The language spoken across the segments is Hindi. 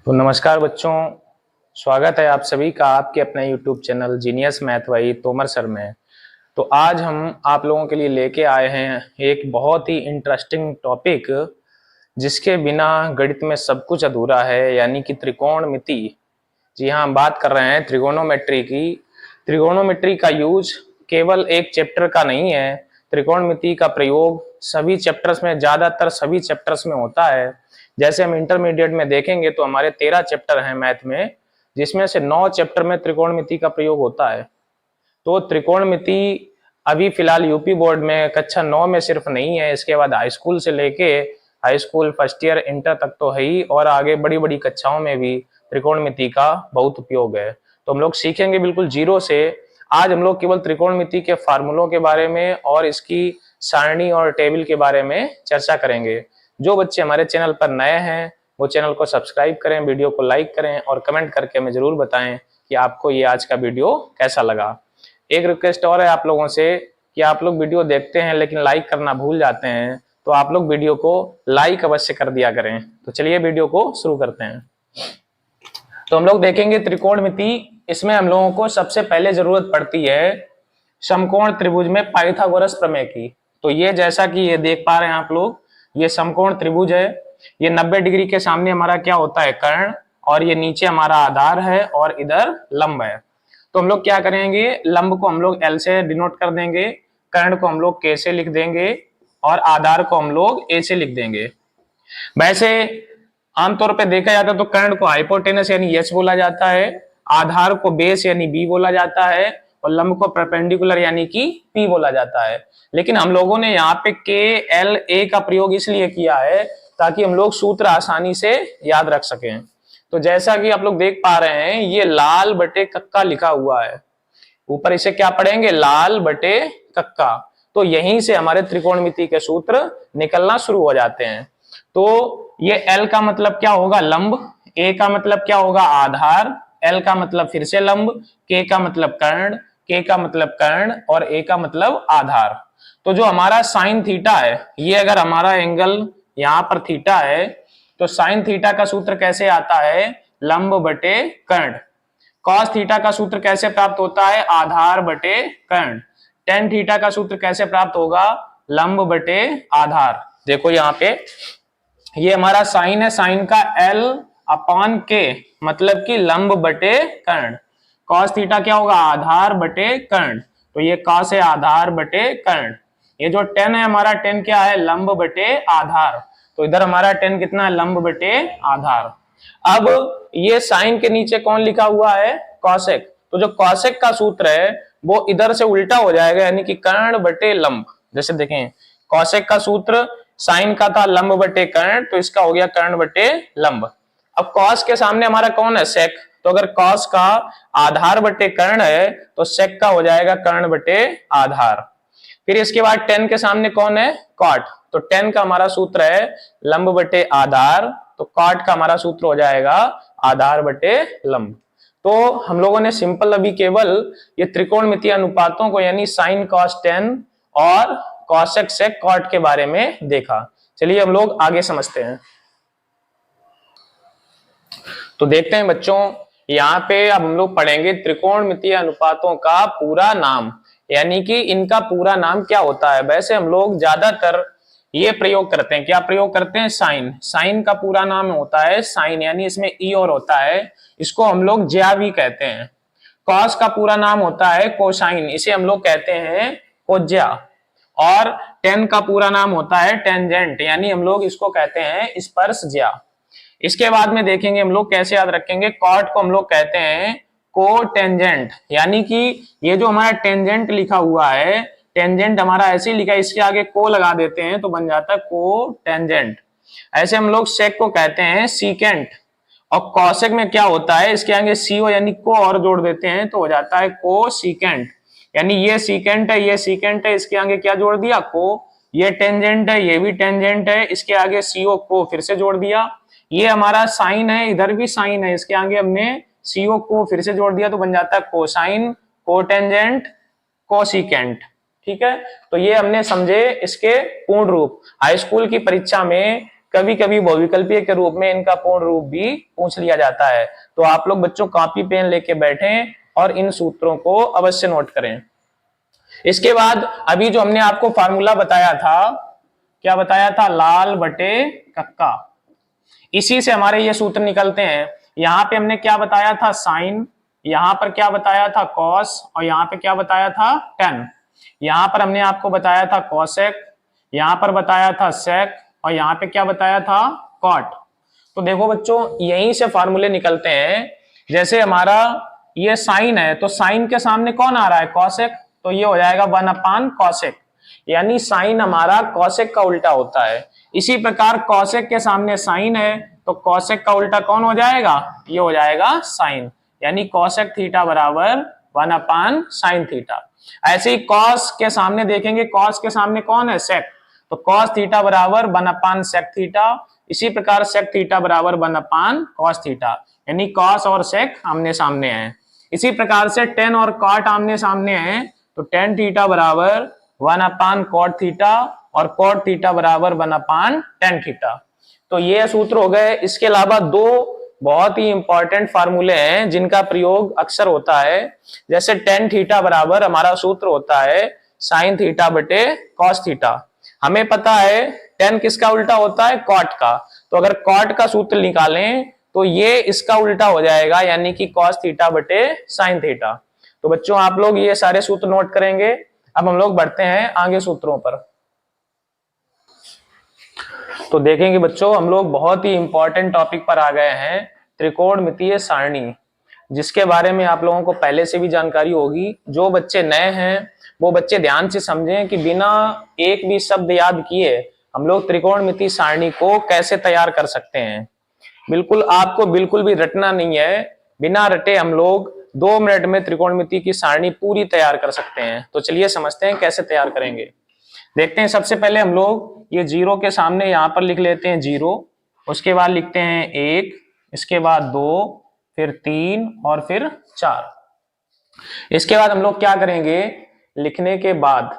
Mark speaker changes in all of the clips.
Speaker 1: तो नमस्कार बच्चों, स्वागत है आप सभी का आपके अपने YouTube channel genius math by Tomar sir में। तो आज हम आप लोगों के लिए लेके आए हैं एक बहुत ही इंटरेस्टिंग टॉपिक, जिसके बिना गणित में सब कुछ अधूरा है, यानी कि त्रिकोणमिति। जी हाँ, हम बात कर रहे हैं त्रिकोणोमेट्री की। त्रिकोणोमेट्री का यूज केवल एक चैप्टर का नहीं है। त्रिकोणमिति का प्रयोग सभी चैप्टर्स में, ज्यादातर सभी चैप्टर्स में होता है। जैसे हम इंटरमीडिएट में देखेंगे तो हमारे 13 चैप्टर हैं मैथ में, जिसमें से 9 चैप्टर में त्रिकोणमिति का प्रयोग होता है। तो त्रिकोणमिति अभी फिलहाल यूपी बोर्ड में कक्षा 9 में सिर्फ नहीं है, इसके बाद हाई स्कूल से लेके high school first year inter तक तो है ही, और आगे बड़ी बड़ी कक्षाओं में भी त्रिकोणमिति का बहुत उपयोग है। तो हम लोग सीखेंगे बिल्कुल जीरो से। आज हम लोग केवल त्रिकोणमिति के फार्मूलों के बारे में और इसकी सारणी और टेबल के बारे में चर्चा करेंगे। जो बच्चे हमारे चैनल पर नए हैं वो चैनल को सब्सक्राइब करें, वीडियो को लाइक करें और कमेंट करके हमें जरूर बताएं कि आपको ये आज का वीडियो कैसा लगा। एक रिक्वेस्ट और है आप लोगों से कि आप लोग वीडियो देखते हैं लेकिन लाइक करना भूल जाते हैं, तो आप लोग वीडियो को लाइक अवश्य कर दिया करें। तो चलिए वीडियो को शुरू करते हैं। तो हम लोग देखेंगे त्रिकोणमिति। इसमें हम लोगों को सबसे पहले जरूरत पड़ती है समकोण त्रिभुज में पाइथागोरस प्रमेय की। तो ये जैसा कि ये देख पा रहे हैं आप लोग, ये समकोण त्रिभुज है। ये 90 डिग्री के सामने हमारा क्या होता है, कर्ण, और ये नीचे हमारा आधार है और इधर लंब है। तो हम लोग क्या करेंगे, लंब को हम लोग L से डिनोट कर देंगे, कर्ण को हम लोग K से लिख देंगे और आधार को हम लोग A से लिख देंगे। वैसे आमतौर पे देखा जाता है तो कर्ण को हाइपोटेनस यानी H बोला जाता है, आधार को बेस यानी B बोला जाता है और लंब को परपेंडिकुलर यानी कि P बोला जाता है। लेकिन हम लोगों ने यहाँ पे K, L, A का प्रयोग इसलिए किया है ताकि हम लोग सूत्र आसानी से याद रख सकें। तो जैसा कि आप लोग देख पा रहे हैं, ये लाल बटे कक्का लिखा हुआ है, ऊपर इसे क्या पढ़ेंगे, लाल बटे कक्का। तो यहीं से हमारे त्रिकोणमिति के सूत्र निकलना शुरू हो जाते हैं। तो ये L का मतलब क्या होगा, लंब, A का मतलब क्या होगा, आधार, L का मतलब फिर से लंब, K का मतलब कर्ण, K का मतलब कर्ण और A का मतलब आधार। तो जो हमारा साइन थीटा है, ये अगर हमारा एंगल यहाँ पर थीटा है तो साइन थीटा का सूत्र कैसे आता है, लंब बटे कर्ण। कॉस थीटा का सूत्र कैसे प्राप्त होता है, आधार बटे कर्ण। टेन थीटा का सूत्र कैसे प्राप्त होगा, लंब बटे आधार। देखो यहाँ पे ये हमारा साइन है, साइन का L अपॉन K मतलब कि लंब बटे कर्ण। कॉस थीटा क्या होगा, आधार बटे कर्ण। तो ये कॉस है आधार बटे कर्ण। ये जो टेन है हमारा, टेन क्या है, लंब बटे आधार। तो इधर हमारा टेन कितना है, लंब बटे आधार। अब ये साइन के नीचे कौन लिखा हुआ है, कॉसेक। तो जो कॉसेक का सूत्र है वो इधर से उल्टा हो जाएगा, यानी कि कर्ण बटे लंब। जैसे देखें, कॉसेक का सूत्र साइन का था लंब बटे कर्ण, तो इसका हो गया कर्ण बटे लंब। अब कॉस के सामने हमारा कौन है, सेक। तो अगर कॉस का आधार बटे कर्ण है तो सेक का हो जाएगा कर्ण बटे आधार। फिर इसके बाद टेन के सामने कौन है, कॉट। तो टेन का हमारा सूत्र है लंब बटे आधार, तो कॉट का हमारा सूत्र हो जाएगा आधार बटे लंब। तो हम लोगों ने सिंपल अभी केवल ये त्रिकोणमितीय अनुपातों को यानी साइन कॉस टेन और कॉसेक सेक कॉट के बारे में देखा। चलिए हम लोग आगे समझते हैं। तो देखते हैं बच्चों, यहाँ पे अब हम लोग पढ़ेंगे त्रिकोणमितीय अनुपातों का पूरा नाम, यानी कि इनका पूरा नाम क्या होता है। वैसे हम लोग ज्यादातर ये प्रयोग करते हैं, क्या प्रयोग करते हैं, साइन। साइन का पूरा नाम होता है साइन, यानी इसमें ई और होता है, इसको हम लोग ज्या भी कहते हैं। कॉस का पूरा नाम होता है कोसाइन, इसे हम लोग कहते हैं कोज्या। और टेन का पूरा नाम होता है टेंजेंट, यानी हम लोग इसको कहते हैं स्पर्शज्या। इसके बाद में देखेंगे हम लोग कैसे याद रखेंगे, कॉट को हम लोग कहते हैं कोटेंजेंट, यानी कि ये जो हमारा टेंजेंट लिखा हुआ है, टेंजेंट हमारा ऐसे ही लिखा है, इसके आगे को लगा देते हैं तो बन जाता है कोटेंजेंट। ऐसे हम लोग सेक को कहते हैं सीकेंट। और कॉसेक में क्या होता है, इसके आगे सीओ यानी को और जोड़ देते हैं तो हो जाता है को सीकेंट। यानी ये सीकेंट है, ये सीकेंट है, इसके आगे क्या जोड़ दिया, को। ये टेंजेंट है, ये भी टेंजेंट है, इसके आगे सीओ को फिर से जोड़ दिया। ये हमारा साइन है, इधर भी साइन है, इसके आगे हमने सीओ को फिर से जोड़ दिया तो बन जाता है कोसाइन, कोटेंजेंट, कोसिकेंट। ठीक है, तो ये हमने समझे इसके पूर्ण रूप। हाई स्कूल की परीक्षा में कभी कभी बहुविकल्पीय के रूप में इनका पूर्ण रूप भी पूछ लिया जाता है। तो आप लोग बच्चों कॉपी पेन लेके बैठें और इन सूत्रों को अवश्य नोट करें। इसके बाद अभी जो हमने आपको फार्मूला बताया था, क्या बताया था, लाल बटे कक्का, इसी से हमारे ये सूत्र निकलते हैं। यहां पे हमने क्या बताया था, साइन, यहां पर क्या बताया था, कॉस, और यहां पे क्या बताया था, टेन। यहां पर हमने आपको बताया था कॉसेक, यहां पर बताया था सेक, और यहां पे क्या बताया था, कॉट। तो देखो बच्चों यहीं से फार्मूले निकलते हैं। जैसे हमारा ये साइन है तो साइन के सामने कौन आ रहा है, कॉसेक, तो ये हो जाएगा 1 कॉसेक, यानी साइन हमारा कॉसेक का उल्टा होता है। इसी प्रकार कॉसेक के सामने साइन है तो कॉसेक का उल्टा कौन हो जाएगा, ये हो जाएगा साइन, यानी कॉसेक थीटा बराबर 1 साइन थीटा। ऐसे ही कॉस के सामने देखेंगे, कॉस के सामने कौन है, सेक, तो कॉस थीटा बराबर 1 सेक थीटा। इसी प्रकार सेक थीटा बराबर 1 कॉस थीटा, यानी कॉस और सेक आमने सामने हैं। इसी प्रकार से टेन और कॉट आमने सामने हैं तो टेन थीटा बराबर 1 कॉट थीटा और कॉट थीटा बराबर 1 टेन थीटा। तो ये सूत्र हो गए। इसके अलावा दो बहुत ही इंपॉर्टेंट फार्मूले हैं जिनका प्रयोग अक्सर होता है। जैसे टेन थीटा बराबर हमारा सूत्र होता है साइन थीटा बटे कॉस थीटा। हमें पता है टेन किसका उल्टा होता है, कॉट का, तो अगर कॉट का सूत्र निकालें तो ये इसका उल्टा हो जाएगा, यानी कि कॉस थीटा बटे साइन थीटा। तो बच्चों आप लोग ये सारे सूत्र नोट करेंगे। अब हम लोग बढ़ते हैं आगे सूत्रों पर। तो देखेंगे बच्चों हम लोग बहुत ही इंपॉर्टेंट टॉपिक पर आ गए हैं, त्रिकोणमितीय सारणी, जिसके बारे में आप लोगों को पहले से भी जानकारी होगी। जो बच्चे नए हैं वो बच्चे ध्यान से समझें कि बिना एक भी शब्द याद किए हम लोग त्रिकोणमितीय सारणी को कैसे तैयार कर सकते हैं। बिल्कुल आपको बिल्कुल भी रटना नहीं है, बिना रटे हम लोग 2 मिनट में त्रिकोणमिति की सारणी पूरी तैयार कर सकते हैं। तो चलिए समझते हैं कैसे तैयार करेंगे। देखते हैं, सबसे पहले हम लोग ये जीरो के सामने यहां पर लिख लेते हैं 0, उसके बाद लिखते हैं 1, इसके बाद 2, फिर 3 और फिर 4। इसके बाद हम लोग क्या करेंगे, लिखने के बाद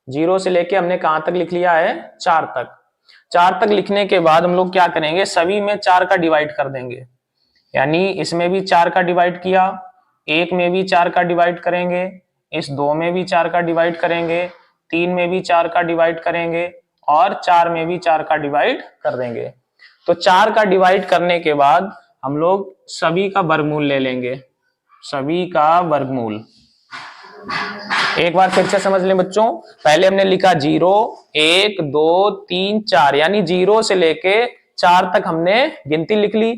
Speaker 1: 0 से लेके हमने कहां तक लिख लिया है, 4 तक। 4 तक लिखने के बाद हम लोग क्या करेंगे, सभी में 4 का डिवाइड कर देंगे, यानी इसमें भी 4 का डिवाइड किया, 1 में भी 4 का डिवाइड करेंगे, इस 2 में भी 4 का डिवाइड करेंगे, 3 में भी 4 का डिवाइड करेंगे और 4 में भी 4 का डिवाइड कर देंगे। तो 4 का डिवाइड करने के बाद हम लोग सभी का वर्गमूल ले लेंगे, सभी का वर्गमूल। एक बार फिर से समझ लें बच्चों, पहले हमने लिखा 0, 1, 2, 3, 4, यानी 0 से लेके 4 तक हमने गिनती लिख ली।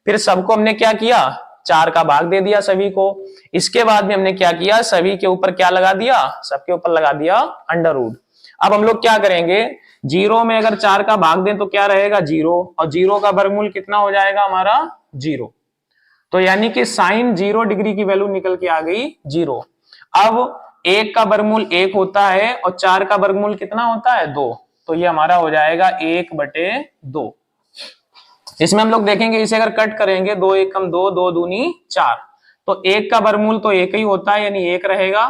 Speaker 1: फिर सबको हमने क्या किया, 4 का भाग दे दिया सभी को। इसके बाद में हमने क्या किया, सभी के ऊपर क्या लगा दिया, सबके ऊपर लगा दिया अंडर रूट। अब हम लोग क्या करेंगे, 0 में अगर 4 का भाग दें तो क्या रहेगा, 0, और 0 का वर्गमूल कितना हो जाएगा हमारा, 0। तो यानी कि साइन 0 डिग्री की वैल्यू निकल के आ गई 0। अब 1 का वर्गमूल 1 होता है और 4 का वर्गमूल कितना होता है, 2, तो ये हमारा हो जाएगा 1/2। इसमें हम लोग देखेंगे इसे अगर कट करेंगे, 2 1 कम 2, 2 दूनी 4, तो 1 का वर्गमूल तो 1 ही होता है यानी 1 रहेगा,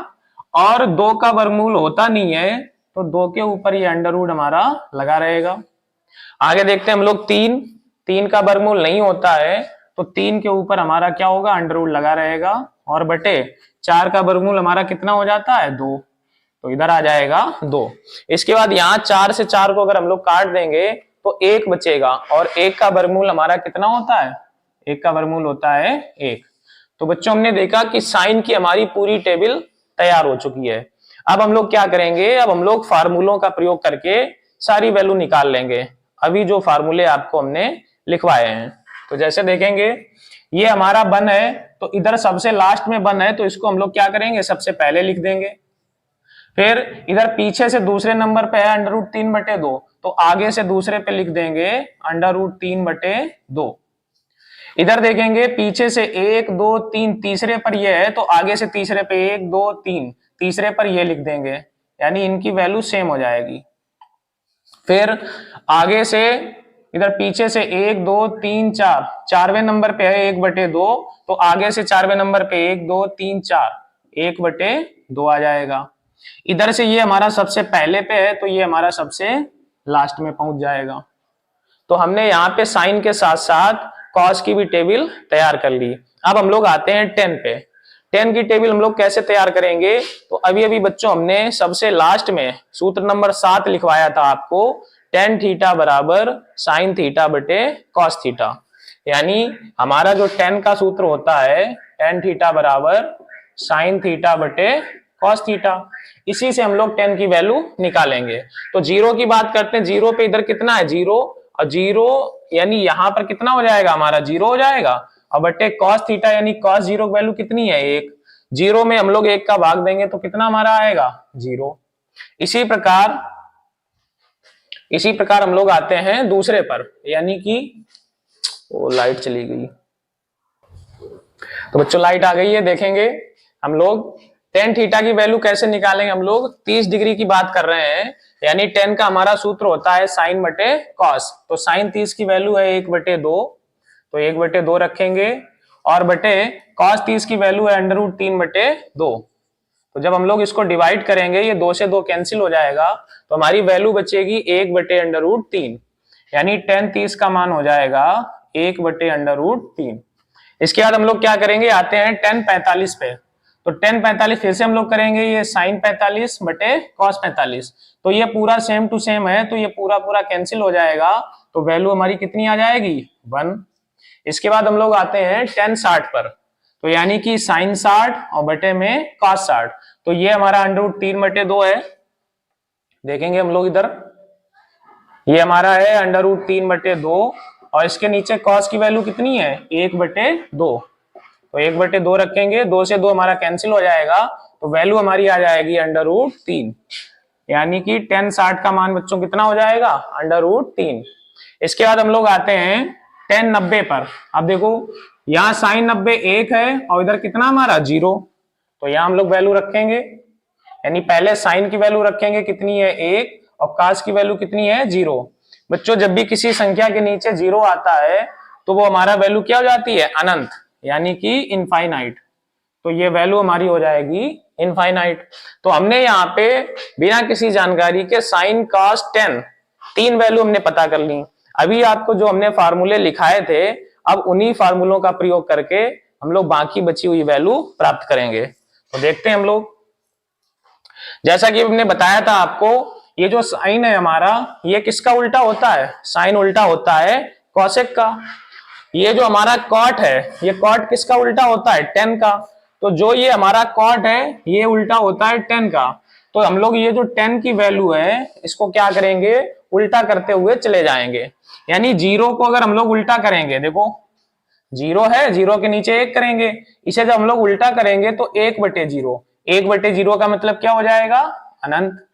Speaker 1: और 2 का वर्गमूल होता नहीं है तो 2 के ऊपर ये अंडर रूट हमारा लगा रहेगा। आगे देखते हैं हम लोग 3 का वर्गमूल नहीं होता है तो 3 के ऊपर हमारा क्या होगा, अंडर रूट लगा रहेगा, और बटे 4 का वर्गमूल हमारा कितना हो जाता है, 2, तो इधर आ जाएगा 2। इसके बाद यहाँ 4 से 4 को अगर हम लोग काट देंगे तो 1 बचेगा, और 1 का वर्गमूल हमारा कितना होता है, 1 का वर्गमूल होता है 1। तो बच्चों हमने देखा कि साइन की हमारी पूरी टेबल तैयार हो चुकी है। अब हम लोग क्या करेंगे, अब हम लोग फार्मूलों का प्रयोग करके सारी वैल्यू निकाल लेंगे, अभी जो फार्मूले आपको हमने लिखवाए हैं। तो जैसे देखेंगे ये हमारा 1 है तो इधर सबसे लास्ट में 1 है तो इसको हम लोग क्या करेंगे, सबसे पहले लिख देंगे। फिर इधर पीछे से दूसरे नंबर पे है अंडर रूट 3/2, तो आगे से दूसरे पे लिख देंगे अंडर रूट 3/2। इधर देखेंगे पीछे से 1 2 3 तीसरे पर ये है तो आगे से तीसरे पे 1 2 3 तीसरे पर ये लिख देंगे, यानी इनकी वैल्यू सेम हो जाएगी। फिर आगे से इधर पीछे से 1 2 3 4, 4वें नंबर पे है 1/2, तो आगे से 4वें नंबर पे 1 2 3 4, 1/2 आ जाएगा। इधर से ये हमारा सबसे पहले पे है तो ये हमारा सबसे लास्ट में पहुंच जाएगा। तो हमने यहाँ पे साइन के साथ साथ कॉस की भी टेबल तैयार कर ली। अब हम लोग आते हैं टेन पे। टेन की टेबल हम लोग कैसे तैयार करेंगे, तो अभी अभी बच्चों हमने सबसे लास्ट में सूत्र नंबर 7 लिखवाया था आपको, टेन थीटा बराबर साइन थीटा बटे कॉस थीटा। यानी हमारा जो टेन का सूत्र होता है, टेन थीटा बराबर साइन थीटा बटे कॉस थीटा, इसी से हम लोग टेन की वैल्यू निकालेंगे। तो जीरो की बात करते हैं, जीरो पे इधर कितना है, जीरो, और जीरो यानी यहां पर कितना हो जाएगा हमारा, जीरो हो जाएगा, और बटे कॉस थीटा यानी कॉस जीरो की वैल्यू कितनी है, एक। जीरो में हम लोग एक का भाग देंगे तो कितना हमारा आएगा, जीरो। इसी प्रकार हम लोग आते हैं दूसरे पर, यानी कि वो लाइट चली गई। तो बच्चों लाइट आ गई है, देखेंगे हम लोग टेन थीटा की वैल्यू कैसे निकालेंगे। हम लोग 30 डिग्री की बात कर रहे हैं, यानी टेन का हमारा सूत्र होता है साइन बटे कॉस। तो साइन 30 की वैल्यू है 1/2, तो 1/2 रखेंगे, और बटे कॉस 30 की वैल्यू है √3/2। तो जब हम लोग इसको डिवाइड करेंगे, ये 2 से 2 कैंसिल हो जाएगा, तो हमारी वैल्यू बचेगी 1/√3, यानी टेन 30 का मान हो जाएगा 1/√3। इसके बाद हम लोग क्या करेंगे, आते हैं टेन 45 पे। तो टेन 45 फिर से हम लोग करेंगे, ये साइन 45 बटे कॉस 45, तो ये पूरा सेम टू सेम है, तो ये पूरा पूरा कैंसिल हो जाएगा, तो वैल्यू हमारी कितनी आ जाएगी, 1। इसके बाद हम लोग आते हैं टेन 60 पर। तो यानी कि साइन 60 और बटे में कॉस 60, तो ये हमारा √3/2 है। देखेंगे हम लोग इधर, ये हमारा है √3/2, और इसके नीचे कॉस की वैल्यू कितनी है, 1/2। तो 1/2 रखेंगे, 2 से 2 हमारा कैंसिल हो जाएगा, तो वैल्यू हमारी आ जाएगी √3, यानी कि टेन 60 का मान बच्चों कितना हो जाएगा, √3। इसके बाद हम लोग आते हैं टेन 90 पर। अब देखो यहाँ साइन 90 1 है, और इधर कितना हमारा 0, तो यहाँ हम लोग वैल्यू रखेंगे, यानी पहले साइन की वैल्यू रखेंगे कितनी है 1, और कॉस की वैल्यू कितनी है 0। बच्चों जब भी किसी संख्या के नीचे 0 आता है, तो वो हमारा वैल्यू क्या हो जाती है, अनंत, यानी कि इनफाइनाइट। तो ये वैल्यू हमारी हो जाएगी इनफाइनाइट। तो हमने यहाँ पे बिना किसी जानकारी के साइन कॉस टेन 3 वैल्यू हमने पता कर ली। अभी आपको जो हमने फार्मूले लिखाए थे, अब उन्हीं फार्मूलों का प्रयोग करके हम लोग बाकी बची हुई वैल्यू प्राप्त करेंगे। तो देखते हैं हम लोग, जैसा कि हमने बताया था आपको, ये जो साइन है हमारा, ये किसका उल्टा होता है, साइन उल्टा होता है कॉसेक का। ये जो हमारा कॉट है, ये कॉट किसका उल्टा होता है, टेन का। तो जो ये हमारा कॉट है, ये उल्टा होता है टेन का। तो हम लोग ये जो टेन की वैल्यू है, इसको क्या करेंगे, उल्टा करते हुए चले जाएंगे। यानी 0 को अगर हम लोग उल्टा करेंगे, देखो 0 है, 0 के नीचे 1 करेंगे, इसे जब हम लोग उल्टा करेंगे तो 1/0, 1/0 का मतलब क्या हो जाएगा, अनंत।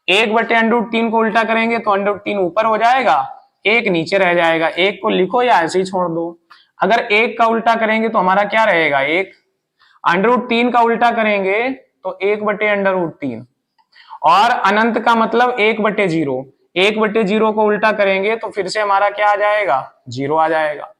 Speaker 1: 1/√3 को उल्टा करेंगे तो √3 ऊपर हो जाएगा, 1 नीचे रह जाएगा, 1 को लिखो या ऐसे ही छोड़ दो। अगर 1 का उल्टा करेंगे तो हमारा क्या रहेगा, 1। √3 का उल्टा करेंगे तो 1/√3, और अनंत का मतलब 1/0, 1/0 को उल्टा करेंगे तो फिर से हमारा क्या आ जाएगा, 0 आ जाएगा।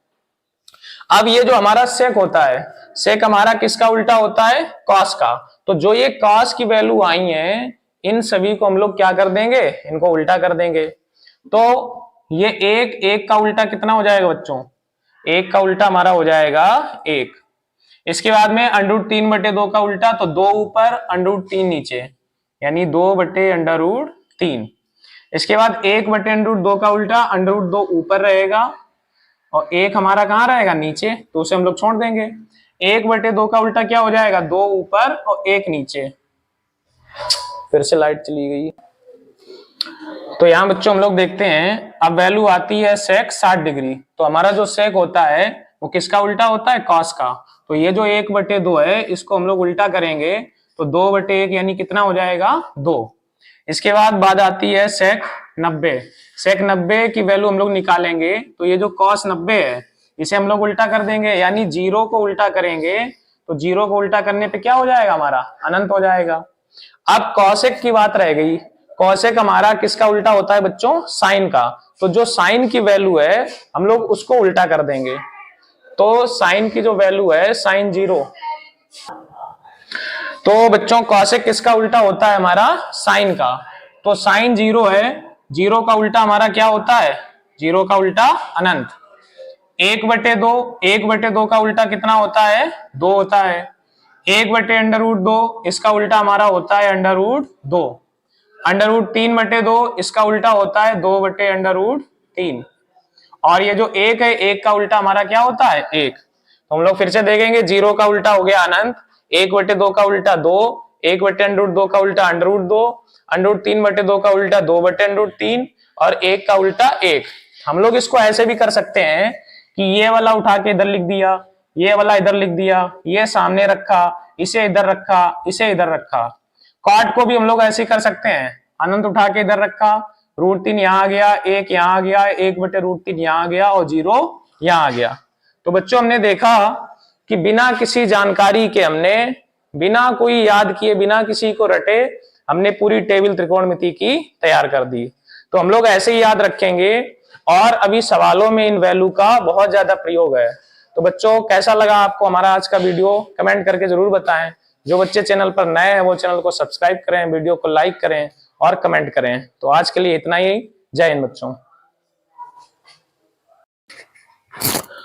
Speaker 1: अब ये जो हमारा सेक होता है, सेक हमारा किसका उल्टा होता है, कॉस का। तो जो ये कॉस की वैल्यू आई है, इन सभी को हम लोग क्या कर देंगे, इनको उल्टा कर देंगे। तो ये 1 का उल्टा कितना हो जाएगा बच्चों, 1 का उल्टा हमारा हो जाएगा 1। इसके बाद में √3/2 का उल्टा, तो 2 ऊपर √3 नीचे, यानी 2/√3। इसके बाद 1/√2 का उल्टा, √2 ऊपर रहेगा और 1 हमारा कहाँ रहेगा, नीचे, तो उसे हम लोग छोड़ देंगे। 1/2 का उल्टा क्या हो जाएगा, 2 ऊपर और 1 नीचे। फिर से लाइट चली गई। तो यहाँ बच्चों हम लोग देखते हैं, अब वैल्यू आती है सेक 60 डिग्री। तो हमारा जो सेक होता है वो किसका उल्टा होता है, कॉस का। तो ये जो 1/2 है, इसको हम लोग उल्टा करेंगे तो 2/1 यानी कितना हो जाएगा, 2। इसके बाद आती है सेक 90। सेक 90 की वैल्यू हम लोग निकालेंगे, तो ये जो कॉस 90 है, इसे हम लोग उल्टा कर देंगे, यानी 0 को उल्टा करेंगे, तो 0 को उल्टा करने पे क्या हो जाएगा, हमारा अनंत हो जाएगा। अब कॉसेक की बात रह गई। कॉसेक हमारा किसका उल्टा होता है बच्चों, साइन का। तो जो साइन की वैल्यू है, हम लोग उसको उल्टा कर देंगे। तो साइन की जो वैल्यू है, साइन 0, तो बच्चों कॉसेक किसका उल्टा होता है, हमारा साइन का। तो साइन 0 है, 0 का उल्टा हमारा क्या होता है, जीरो का उल्टा अनंत। 1/2, 1/2 का उल्टा कितना होता है? 2 होता है। 1/√2 इसका उल्टा हमारा होता है √2। √3/2 इसका उल्टा होता है 2/√3। और ये जो 1 है, 1 का उल्टा हमारा क्या होता है? 1। तो हम लोग फिर से देखेंगे, 0 का उल्टा हो गया अनंत, 1/2 का उल्टा 2, 1/√2 का उल्टा √2, √3/2 का उल्टा 2/√3 और 1 का उल्टा 1। हम लोग इसको ऐसे भी कर सकते हैं कि ये वाला उठा के इधर लिख दिया, ये वाला इधर लिख दिया, ये सामने रखा, इसे इधर रखा, इसे इधर रखा। कॉट को भी हम लोग ऐसे कर सकते हैं, अनंत उठा के इधर रखा, √3 यहां आ गया, 1 यहां आ गया, 1/√3 यहां आ गया और 0 यहां आ गया। तो बच्चों हमने देखा कि बिना किसी जानकारी के, हमने बिना कोई याद किए, बिना किसी को रटे, हमने पूरी टेबल त्रिकोणमिति की तैयार कर दी। तो हम लोग ऐसे ही याद रखेंगे और अभी सवालों में इन वैल्यू का बहुत ज्यादा प्रयोग है। तो बच्चों कैसा लगा आपको हमारा आज का वीडियो? कमेंट करके जरूर बताएं। जो बच्चे चैनल पर नए हैं वो चैनल को सब्सक्राइब करें, वीडियो को लाइक करें और कमेंट करें। तो आज के लिए इतना ही। जय हिंद बच्चों।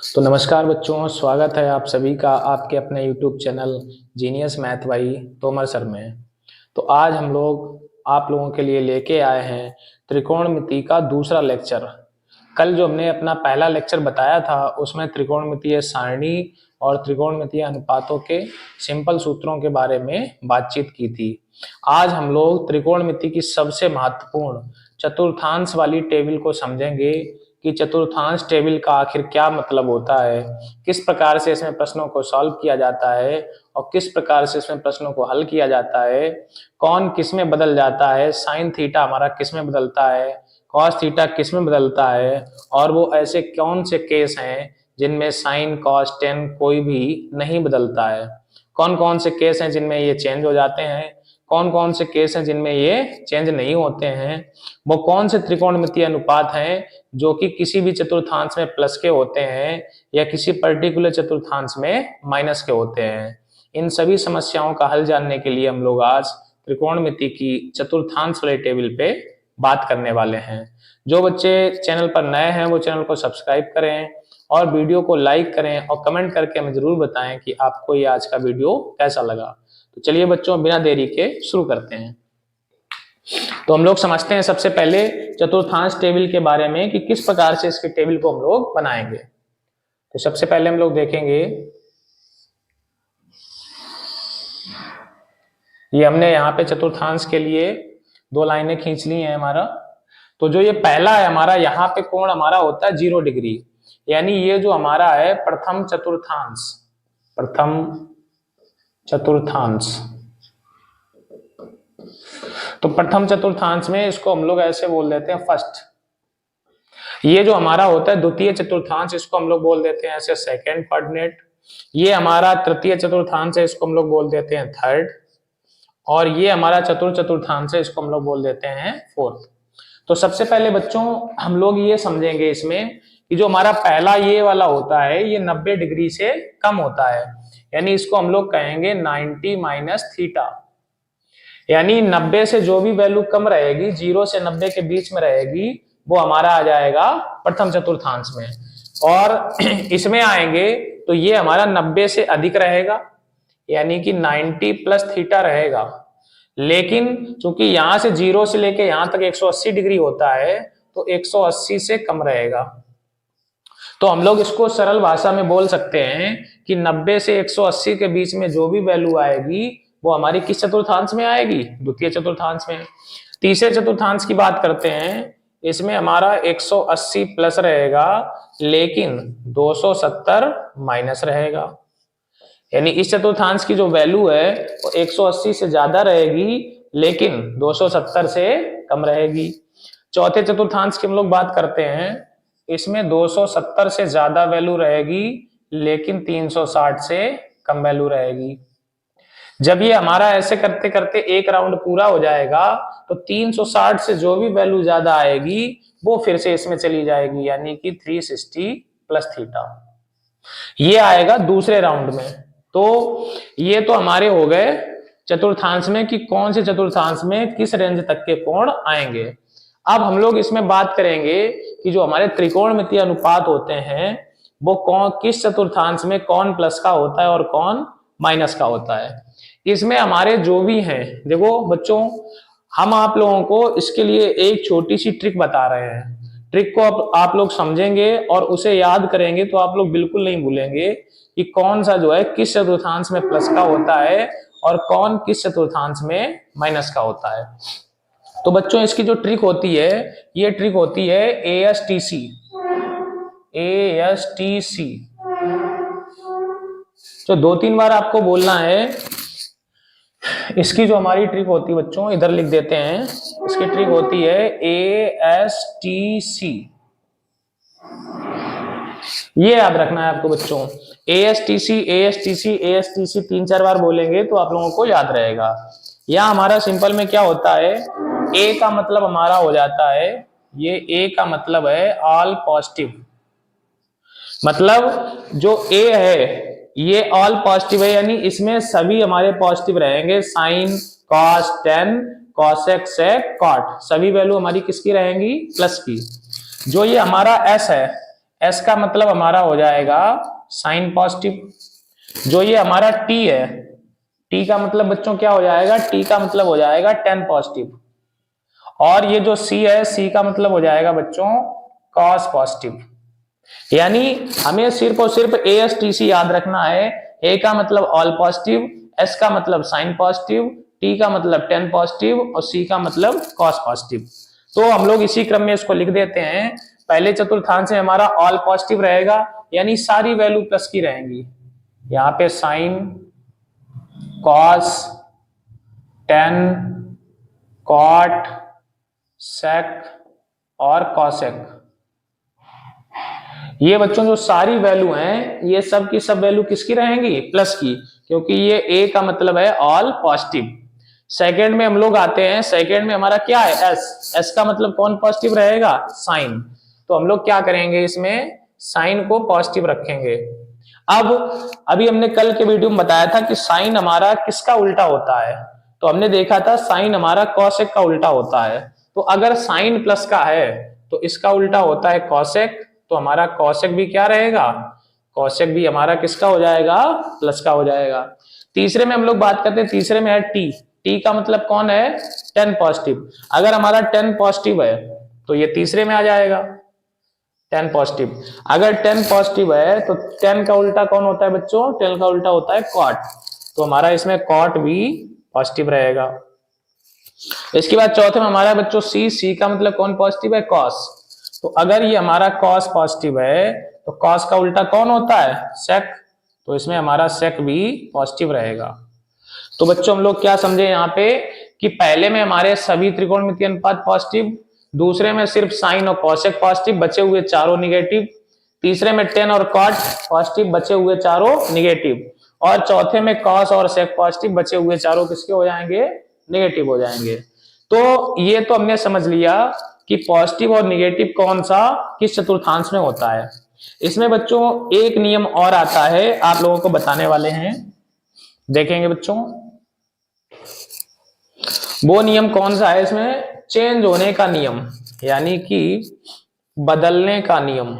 Speaker 1: तो नमस्कार बच्चों, स्वागत है आप सभी का आपके अपने YouTube channel genius math by Tomar sir में। तो आज हम लोग आप लोगों के लिए लेके आए हैं त्रिकोणमिति का दूसरा लेक्चर। कल जो हमने अपना पहला लेक्चर बताया था उसमें त्रिकोणमितीय सारणी और त्रिकोणमितीय अनुपातों के सिंपल सूत्रों के बारे में बातचीत की थी। आज हम लोग त्रिकोणमिति की सबसे महत्वपूर्ण चतुर्थांश वाली टेबल को समझेंगे कि चतुर्थांश टेबल का आखिर क्या मतलब होता है, किस प्रकार से इसमें प्रश्नों को सॉल्व किया जाता है और किस प्रकार से इसमें प्रश्नों को हल किया जाता है, कौन किस में बदल जाता है, साइन थीटा हमारा किस में बदलता है, कॉस थीटा किस में बदलता है, और वो ऐसे कौन से केस हैं जिनमें साइन कॉस टेन कोई भी नहीं बदलता है, कौन कौन से केस हैं जिनमें ये चेंज हो जाते हैं, कौन कौन से केस हैं जिनमें ये चेंज नहीं होते हैं, वो कौन से त्रिकोणमितीय अनुपात हैं जो कि किसी भी चतुर्थांश में प्लस के होते हैं या किसी पर्टिकुलर चतुर्थांश में माइनस के होते हैं। इन सभी समस्याओं का हल जानने के लिए हम लोग आज त्रिकोणमिति की चतुर्थांश वाले टेबल पे बात करने वाले हैं। जो बच्चे चैनल पर नए हैं वो चैनल को सब्सक्राइब करें और वीडियो को लाइक करें और कमेंट करके हमें जरूर बताएं कि आपको ये आज का वीडियो कैसा लगा। तो चलिए बच्चों, बिना देरी के शुरू करते हैं। तो हम लोग समझते हैं सबसे पहले चतुर्थांश टेबल के बारे में कि किस प्रकार से इसके टेबल को हम लोग बनाएंगे। तो सबसे पहले हम लोग देखेंगे, ये हमने यहाँ पे चतुर्थांश के लिए 2 लाइनें खींच ली हैं हमारा। तो जो ये पहला है हमारा, यहाँ पे कोण हमारा होता है 0 डिग्री, यानी ये जो हमारा है प्रथम चतुर्थांश, प्रथम चतुर्थांश। तो प्रथम चतुर्थांश में इसको हम लोग ऐसे बोल देते हैं फर्स्ट। ये जो हमारा होता है द्वितीय चतुर्थांश, इसको हम लोग बोल देते हैं ऐसे सेकंड कोऑर्डिनेट। ये हमारा तृतीय चतुर्थांश है, इसको हम लोग बोल देते हैं थर्ड। और ये हमारा चतुर्थ चतुर्थांश है, इसको हम लोग बोल देते हैं फोर्थ। तो सबसे पहले बच्चों हम लोग ये समझेंगे इसमें कि जो हमारा पहला ये वाला होता है ये 90 डिग्री से कम होता है, यानी इसको हम लोग कहेंगे 90 माइनस थीटा। यानी 90 से जो भी वैल्यू कम रहेगी, 0 से 90 के बीच में रहेगी, वो हमारा आ जाएगा प्रथम चतुर्थांश में। और इसमें आएंगे तो ये हमारा 90 से अधिक रहेगा, यानी कि 90 प्लस थीटा रहेगा। लेकिन चूंकि यहां से 0 से लेके यहां तक 180 डिग्री होता है तो 180 से कम रहेगा। तो हम लोग इसको सरल भाषा में बोल सकते हैं कि 90 से 180 के बीच में जो भी वैल्यू आएगी वो हमारी किस चतुर्थांश में आएगी? द्वितीय चतुर्थांश में। तीसरे चतुर्थांश की बात करते हैं, इसमें हमारा 180 प्लस रहेगा लेकिन 270 माइनस रहेगा, यानी इस चतुर्थांश की जो वैल्यू है वो 180 से ज्यादा रहेगी लेकिन 270 से कम रहेगी। चौथे चतुर्थांश की हम लोग बात करते हैं, इसमें 270 से ज्यादा वैल्यू रहेगी लेकिन 360 से कम वैल्यू रहेगी। जब ये हमारा ऐसे करते करते एक राउंड पूरा हो जाएगा तो 360 से जो भी वैल्यू ज्यादा आएगी वो फिर से इसमें चली जाएगी, यानी कि 360 प्लस थीटा, ये आएगा दूसरे राउंड में। तो ये तो हमारे हो गए चतुर्थांश में कि कौन से चतुर्थांश में किस रेंज तक के कोण आएंगे। अब हम लोग इसमें बात करेंगे कि जो हमारे त्रिकोणमितीय अनुपात होते हैं वो कौन किस चतुर्थांश में कौन प्लस का होता है और कौन माइनस का होता है। इसमें हमारे जो भी हैं, देखो बच्चों, हम आप लोगों को इसके लिए एक छोटी सी ट्रिक बता रहे हैं। ट्रिक को आप लोग समझेंगे और उसे याद करेंगे तो आप लोग बिल्कुल नहीं भूलेंगे कि कौन सा जो है किस चतुर्थांश में प्लस का होता है और कौन किस चतुर्थांश में माइनस का होता है। तो बच्चों इसकी जो ट्रिक होती है, ये ट्रिक होती है ASTC। ASTC तो 2-3 बार आपको बोलना है। इसकी जो हमारी ट्रिक होती है बच्चों, इधर लिख देते हैं, इसकी ट्रिक होती है ASTC। ये याद रखना है आपको बच्चों, ASTC ASTC ASTC 3-4 बार बोलेंगे तो आप लोगों को याद रहेगा। यहाँ हमारा सिंपल में क्या होता है, A का मतलब हमारा हो जाता है, ये A का मतलब है ऑल पॉजिटिव। मतलब जो A है ये ऑल पॉजिटिव है, यानी इसमें सभी हमारे पॉजिटिव रहेंगे। साइन, कॉस, टेन, कॉसेक, सेक, कॉट, सभी वैल्यू हमारी किसकी रहेंगी, प्लस की। जो ये हमारा S है, S का मतलब हमारा हो जाएगा साइन पॉजिटिव। जो ये हमारा T है, T का मतलब बच्चों क्या हो जाएगा, T का मतलब हो जाएगा टेन पॉजिटिव। और ये जो C है, C का मतलब हो जाएगा बच्चों कॉस पॉजिटिव। यानी हमें सिर्फ और सिर्फ ASTC याद रखना है। A का मतलब ऑल पॉजिटिव, S का मतलब साइन पॉजिटिव, T का मतलब टेन पॉजिटिव और C का मतलब कॉस पॉजिटिव। तो हम लोग इसी क्रम में इसको लिख देते हैं। पहले चतुर्थांश में हमारा ऑल पॉजिटिव रहेगा, यानी सारी वैल्यू प्लस की रहेंगी। यहाँ पे साइन, कॉस, टेन, कॉट, सेक और कॉसेक, ये बच्चों जो सारी वैल्यू हैं ये सब की सब वैल्यू किसकी रहेंगी, प्लस की, क्योंकि ये A का मतलब है ऑल पॉजिटिव। सेकंड में हम लोग आते हैं, सेकंड में हमारा क्या है, S का मतलब कौन पॉजिटिव रहेगा, साइन। तो हम लोग क्या करेंगे, इसमें साइन को पॉजिटिव रखेंगे। अब अभी हमने कल के वीडियो में बताया था कि साइन हमारा किसका उल्टा होता है, तो हमने देखा था साइन हमारा कॉसेक का उल्टा होता है। तो अगर साइन प्लस का है तो इसका उल्टा होता है कॉसेक, तो हमारा कॉसेक भी क्या रहेगा, कॉसेक भी हमारा किसका हो जाएगा, प्लस का हो जाएगा। तीसरे में हम लोग बात करते हैं, तीसरे में है टी का मतलब कौन है, टेन पॉजिटिव। अगर हमारा टेन पॉजिटिव है तो ये तीसरे में आ जाएगा, टेन पॉजिटिव। अगर टेन पॉजिटिव है तो टेन का उल्टा कौन होता है बच्चों, टेन का उल्टा होता है कॉट, तो हमारा इसमें कॉट भी पॉजिटिव रहेगा। इसके बाद चौथे में हमारा बच्चों सी का मतलब कौन पॉजिटिव है, कॉस। तो अगर ये हमारा कॉस पॉजिटिव है तो कॉस का उल्टा कौन होता है, सेक, तो इसमें हमारा सेक भी पॉजिटिव रहेगा। तो बच्चों हम लोग क्या समझे यहाँ पे कि पहले में हमारे सभी त्रिकोणमितीय अनुपात पॉजिटिव, दूसरे में सिर्फ साइन और कॉसेक पॉजिटिव, बचे हुए चारों निगेटिव, तीसरे में टेन और कॉट पॉजिटिव, बचे हुए चारों निगेटिव, और चौथे में कॉस और सेक पॉजिटिव, बचे हुए चारों किसके हो जाएंगे, नेगेटिव हो जाएंगे। तो ये तो हमने समझ लिया कि पॉजिटिव और निगेटिव कौन सा किस चतुर्थांश में होता है। इसमें बच्चों एक नियम और आता है, आप लोगों को बताने वाले हैं, देखेंगे बच्चों वो नियम कौन सा है। इसमें चेंज होने का नियम, यानी कि बदलने का नियम।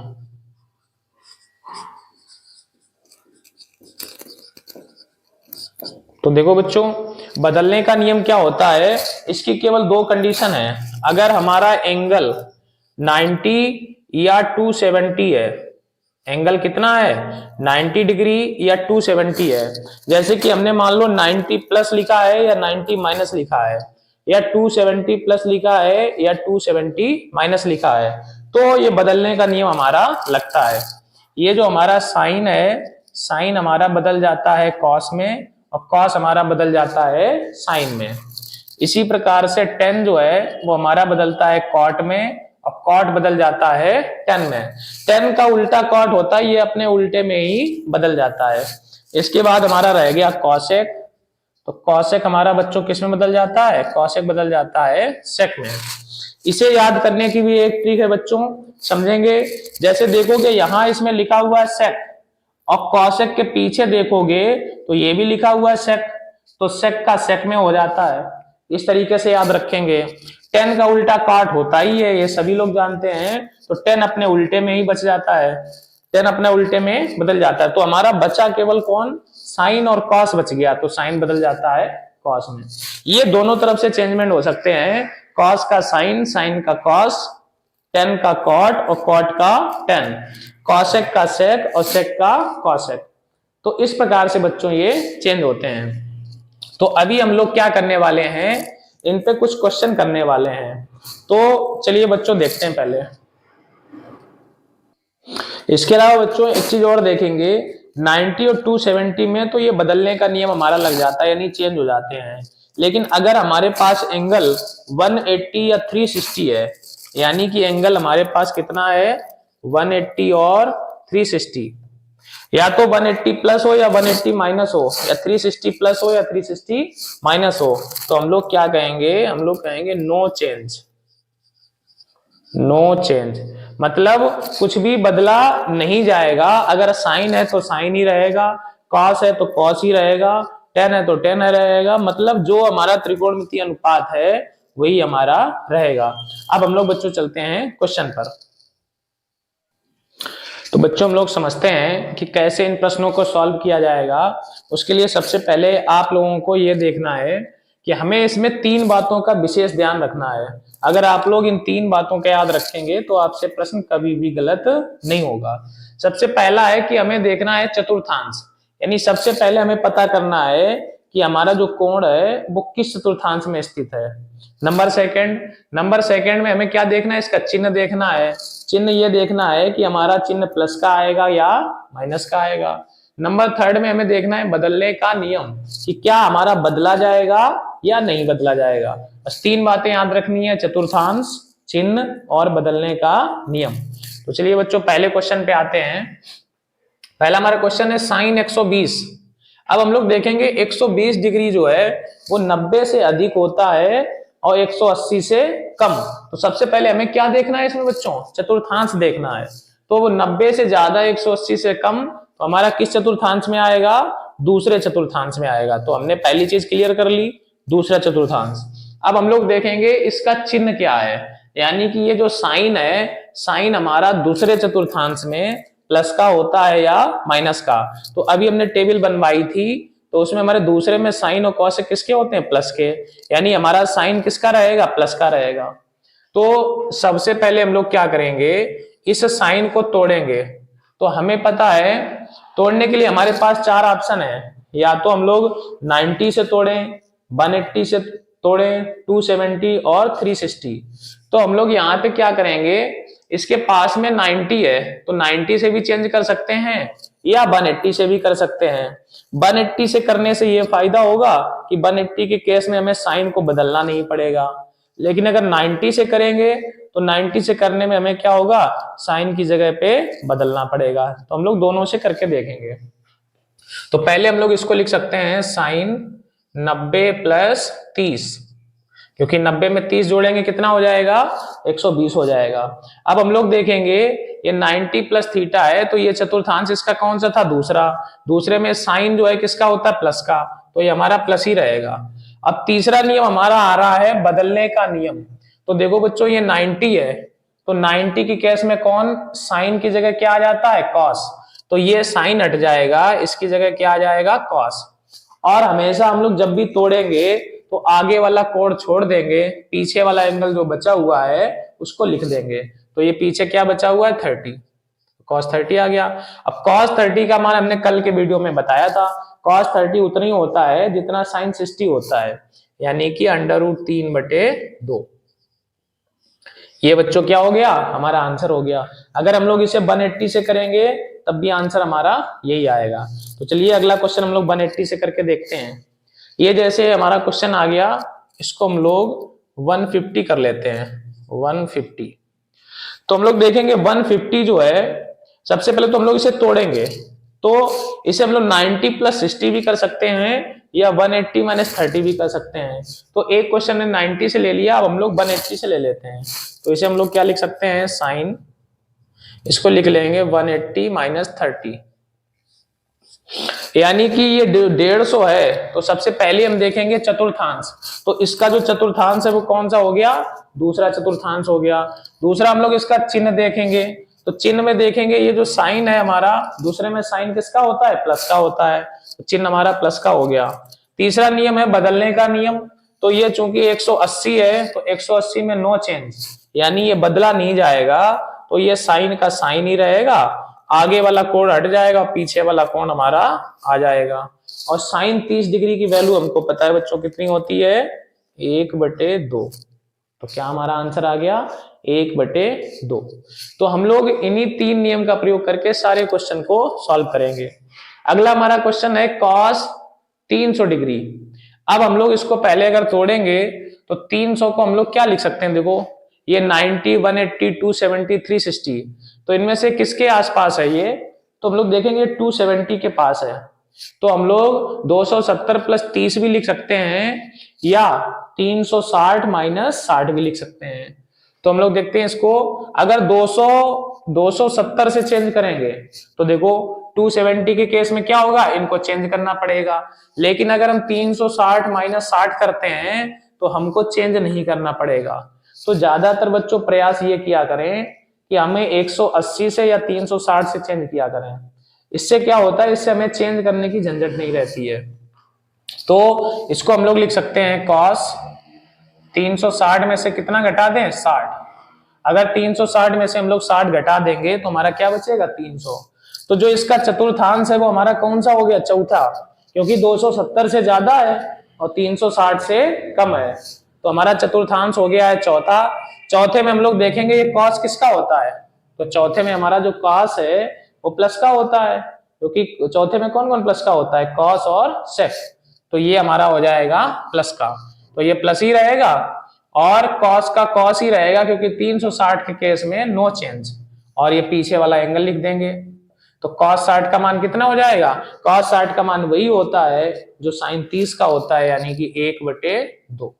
Speaker 1: तो देखो बच्चों बदलने का नियम क्या होता है, इसकी केवल दो कंडीशन है। अगर हमारा एंगल 90 या 270 है, एंगल कितना है 90 डिग्री या 270 है, जैसे कि हमने मान लो 90 प्लस लिखा है या 90 माइनस लिखा है, या 270 प्लस लिखा है या 270 माइनस लिखा है, तो ये बदलने का नियम हमारा लगता है। ये जो हमारा साइन है, साइन हमारा बदल जाता है कॉस में और कॉस हमारा बदल जाता है साइन में। इसी प्रकार से टेन जो है वो हमारा बदलता है कॉट में और कॉट बदल जाता है टेन में। टेन का उल्टा कॉट होता है, ये अपने उल्टे में ही बदल जाता है। इसके बाद हमारा रह गया कॉसेक, तो कॉसेक हमारा बच्चों किस में बदल जाता है, कॉसेक बदल जाता है सेक में। इसे याद करने की भी एक ट्रिक है बच्चों, समझेंगे। जैसे देखोगे यहाँ इसमें लिखा हुआ है सेक और कॉसेक के पीछे देखोगे तो ये भी लिखा हुआ है सेक, तो सेक का सेक में हो जाता है। इस तरीके से याद रखेंगे। 10 का उल्टा कॉट होता ही है, ये सभी लोग जानते हैं। तो 10 अपने उल्टे में ही बच जाता है, 10 अपने उल्टे में बदल जाता है। तो हमारा बचा केवल कौन, साइन और कॉस बच गया, तो साइन बदल जाता है कॉस में। ये दोनों तरफ से चेंजमेंट हो सकते हैं, कॉस का साइन, साइन का कॉस, टेन का कॉट और कॉट का टेन, कॉसेक का सेक और सेक का कॉसेक। तो इस प्रकार से बच्चों ये चेंज होते हैं। तो अभी हम लोग क्या करने वाले हैं, इन पे कुछ क्वेश्चन करने वाले हैं। तो चलिए बच्चों देखते हैं पहले। इसके अलावा बच्चों एक चीज और देखेंगे, 90 और 270 में तो ये बदलने का नियम हमारा लग जाता है, यानी चेंज हो जाते हैं। लेकिन अगर हमारे पास एंगल 180 या 360 है, यानी कि एंगल हमारे पास कितना है 180 और 360, या तो 180 प्लस हो या 180 माइनस हो, या 360 प्लस हो या 360 माइनस हो, तो हम लोग क्या कहेंगे, हम लोग कहेंगे नो चेंज। नो चेंज मतलब कुछ भी बदला नहीं जाएगा। अगर साइन है तो साइन ही रहेगा, कॉस है तो कॉस ही रहेगा, टेन है तो टेन है रहेगा, मतलब जो हमारा त्रिकोणमितीय अनुपात है वही हमारा रहेगा। अब हम लोग बच्चों चलते हैं क्वेश्चन पर। तो बच्चों हम लोग समझते हैं कि कैसे इन प्रश्नों को सॉल्व किया जाएगा। उसके लिए सबसे पहले आप लोगों को यह देखना है कि हमें इसमें 3 बातों का विशेष ध्यान रखना है। अगर आप लोग इन 3 बातों का याद रखेंगे तो आपसे प्रश्न कभी भी गलत नहीं होगा। सबसे पहला है कि हमें देखना है चतुर्थांश, यानी सबसे पहले हमें पता करना है कि हमारा जो कोण है वो किस चतुर्थांश में स्थित है। नंबर सेकंड में हमें क्या देखना है, इसका चिन्ह देखना है। चिन्ह ये देखना है कि हमारा चिन्ह प्लस का आएगा या माइनस का आएगा। नंबर थर्ड में हमें देखना है बदलने का नियम, कि क्या हमारा बदला जाएगा या नहीं बदला जाएगा। बस 3 बातें याद रखनी है, चतुर्थांश, चिन्ह और बदलने का नियम। तो चलिए बच्चों पहले क्वेश्चन पे आते हैं। पहला हमारा क्वेश्चन है साइन 120। अब हम लोग देखेंगे 120 डिग्री जो है वो 90 से अधिक होता है और 180 से कम। तो सबसे पहले हमें क्या देखना है इसमें बच्चों, चतुर्थांश देखना है। तो वो 90 से ज्यादा 180 से कम, तो हमारा किस चतुर्थांश में आएगा, दूसरे चतुर्थांश में आएगा। तो हमने पहली चीज क्लियर कर ली, दूसरा चतुर्थांश। अब हम लोग देखेंगे इसका चिन्ह क्या है, यानी कि ये जो साइन है, साइन हमारा दूसरे चतुर्थांश में प्लस का होता है या माइनस का। तो अभी हमने टेबल बनवाई थी, तो उसमें हमारे दूसरे में साइन और कॉस किसके होते हैं, प्लस के, यानी हमारा साइन किसका रहेगा, प्लस का रहेगा। तो सबसे पहले हम लोग क्या करेंगे, इस साइन को तोड़ेंगे। तो हमें पता है तोड़ने के लिए हमारे पास 4 ऑप्शन है, या तो हम लोग 90 से तोड़ें, 180 से तोड़ें, 270 और 360। तो हम लोग यहाँ पे क्या करेंगे, इसके पास में 90 है तो 90 से भी चेंज कर सकते हैं या 180 से भी कर सकते हैं। 180 से करने से ये फायदा होगा कि 180 के केस में हमें साइन को बदलना नहीं पड़ेगा। लेकिन अगर 90 से करेंगे तो 90 से करने में हमें क्या होगा, साइन की जगह पे बदलना पड़ेगा। तो हम लोग दोनों से करके देखेंगे। तो पहले हम लोग इसको लिख सकते हैं साइन 90 प्लस 30, क्योंकि 90 में 30 जोड़ेंगे कितना हो जाएगा, 120 हो जाएगा। अब हम लोग देखेंगे ये 90 प्लस थीटा है, तो ये चतुर्थांश इसका कौन सा था, दूसरा। दूसरे में साइन जो है किसका होता है, प्लस का, तो ये हमारा प्लस ही रहेगा। अब तीसरा नियम हमारा आ रहा है बदलने का नियम। तो देखो बच्चों ये 90 है, तो 90 की केस में कौन, साइन की जगह क्या आ जाता है, कॉस। तो ये साइन हट जाएगा, इसकी जगह क्या आ जाएगा, कॉस। और हमेशा हम लोग जब भी तोड़ेंगे तो आगे वाला कोण छोड़ देंगे, पीछे वाला एंगल जो बचा हुआ है उसको लिख देंगे। तो ये पीछे क्या बचा हुआ है, 30, cos 30 आ गया। अब cos 30 का मान हमने कल के वीडियो में बताया था, cos 30 उतना ही होता है जितना sin 60 होता है, यानी कि √3/2। ये बच्चों क्या हो गया, हमारा आंसर हो गया। अगर हम लोग इसे 180 से करेंगे तब भी आंसर हमारा यही आएगा। तो चलिए अगला क्वेश्चन हम लोग 180 से करके देखते हैं। ये जैसे हमारा क्वेश्चन आ गया, इसको हम लोग 150 कर लेते हैं, 150। तो हम लोग देखेंगे 150 जो है, सबसे पहले तो हम लोग इसे तोड़ेंगे। तो इसे हम लोग 90 प्लस 60 भी कर सकते हैं या 180 माइनस 30 भी कर सकते हैं। तो एक क्वेश्चन ने 90 से ले लिया, अब हम लोग 180 से ले लेते हैं। तो इसे हम लोग क्या लिख सकते हैं, साइन, इसको लिख लेंगे 180 माइनस 30। यानी कि ये 150 है, तो सबसे पहले हम देखेंगे चतुर्थांश। तो इसका जो चतुर्थांश है वो कौन सा हो गया, दूसरा चतुर्थांश हो गया। दूसरा हम लोग इसका चिन्ह देखेंगे, तो चिन्ह में देखेंगे ये जो साइन है हमारा, दूसरे में साइन किसका होता है, प्लस का होता है, तो चिन्ह हमारा प्लस का हो गया। तीसरा नियम है बदलने का नियम, तो ये चूंकि 180 है तो 180 में नो चेंज, यानी ये बदला नहीं जाएगा, तो ये साइन का साइन ही रहेगा, आगे वाला कोण हट जाएगा, पीछे वाला कोण हमारा आ जाएगा। और साइन 30 डिग्री की वैल्यू हमको पता है बच्चों कितनी होती है, 1/2। तो क्या हमारा आंसर आ गया, 1/2। तो हम लोग इन्हीं 3 नियम का प्रयोग करके सारे क्वेश्चन को सॉल्व करेंगे। अगला हमारा क्वेश्चन है cos 300 डिग्री। अब हम लोग इसको पहले अगर तोड़ेंगे तो 300 को हम लोग क्या लिख सकते हैं, देखो ये 90, 180, 270, 360, तो इनमें से किसके आसपास है ये, तो हम लोग देखेंगे 270 के पास है। तो हम लोग 270 प्लस 30 भी लिख सकते हैं, या 360 माइनस 60 भी लिख सकते हैं। तो हम लोग देखते हैं इसको, अगर 270 से चेंज करेंगे तो देखो 270 के केस में क्या होगा, इनको चेंज करना पड़ेगा। लेकिन अगर हम 360 माइनस 60 करते हैं तो हमको चेंज नहीं करना पड़ेगा। तो ज्यादातर बच्चों प्रयास ये किया करें कि हमें 180 से या 360 से चेंज किया करें। इससे क्या होता है, इससे हमें चेंज करने की झंझट नहीं रहती है। तो इसको हम लोग लिख सकते हैं cos 360 में से कितना घटा दें, 60। अगर 360 में से हम लोग 60 घटा देंगे तो हमारा क्या बचेगा, 300। तो जो इसका चतुर्थांश है वो हमारा कौन सा हो गया, चौथा, क्योंकि 270 से ज्यादा है और 360 से कम है, तो हमारा चतुर्थांश हो गया है चौथा। चौथे में हम लोग देखेंगे ये cos किसका होता है, तो चौथे में हमारा जो cos है वो प्लस का होता है, क्योंकि चौथे में कौन कौन प्लस का होता है, cos और sec। तो ये हमारा हो जाएगा प्लस का, तो ये प्लस ही रहेगा, और cos का cos ही रहेगा, क्योंकि 360 के केस में नो चेंज, और ये पीछे वाला एंगल लिख देंगे। तो cos 60 का मान कितना हो जाएगा, cos 60 का मान वही होता है जो sin 30 का होता है, यानी कि 1/2।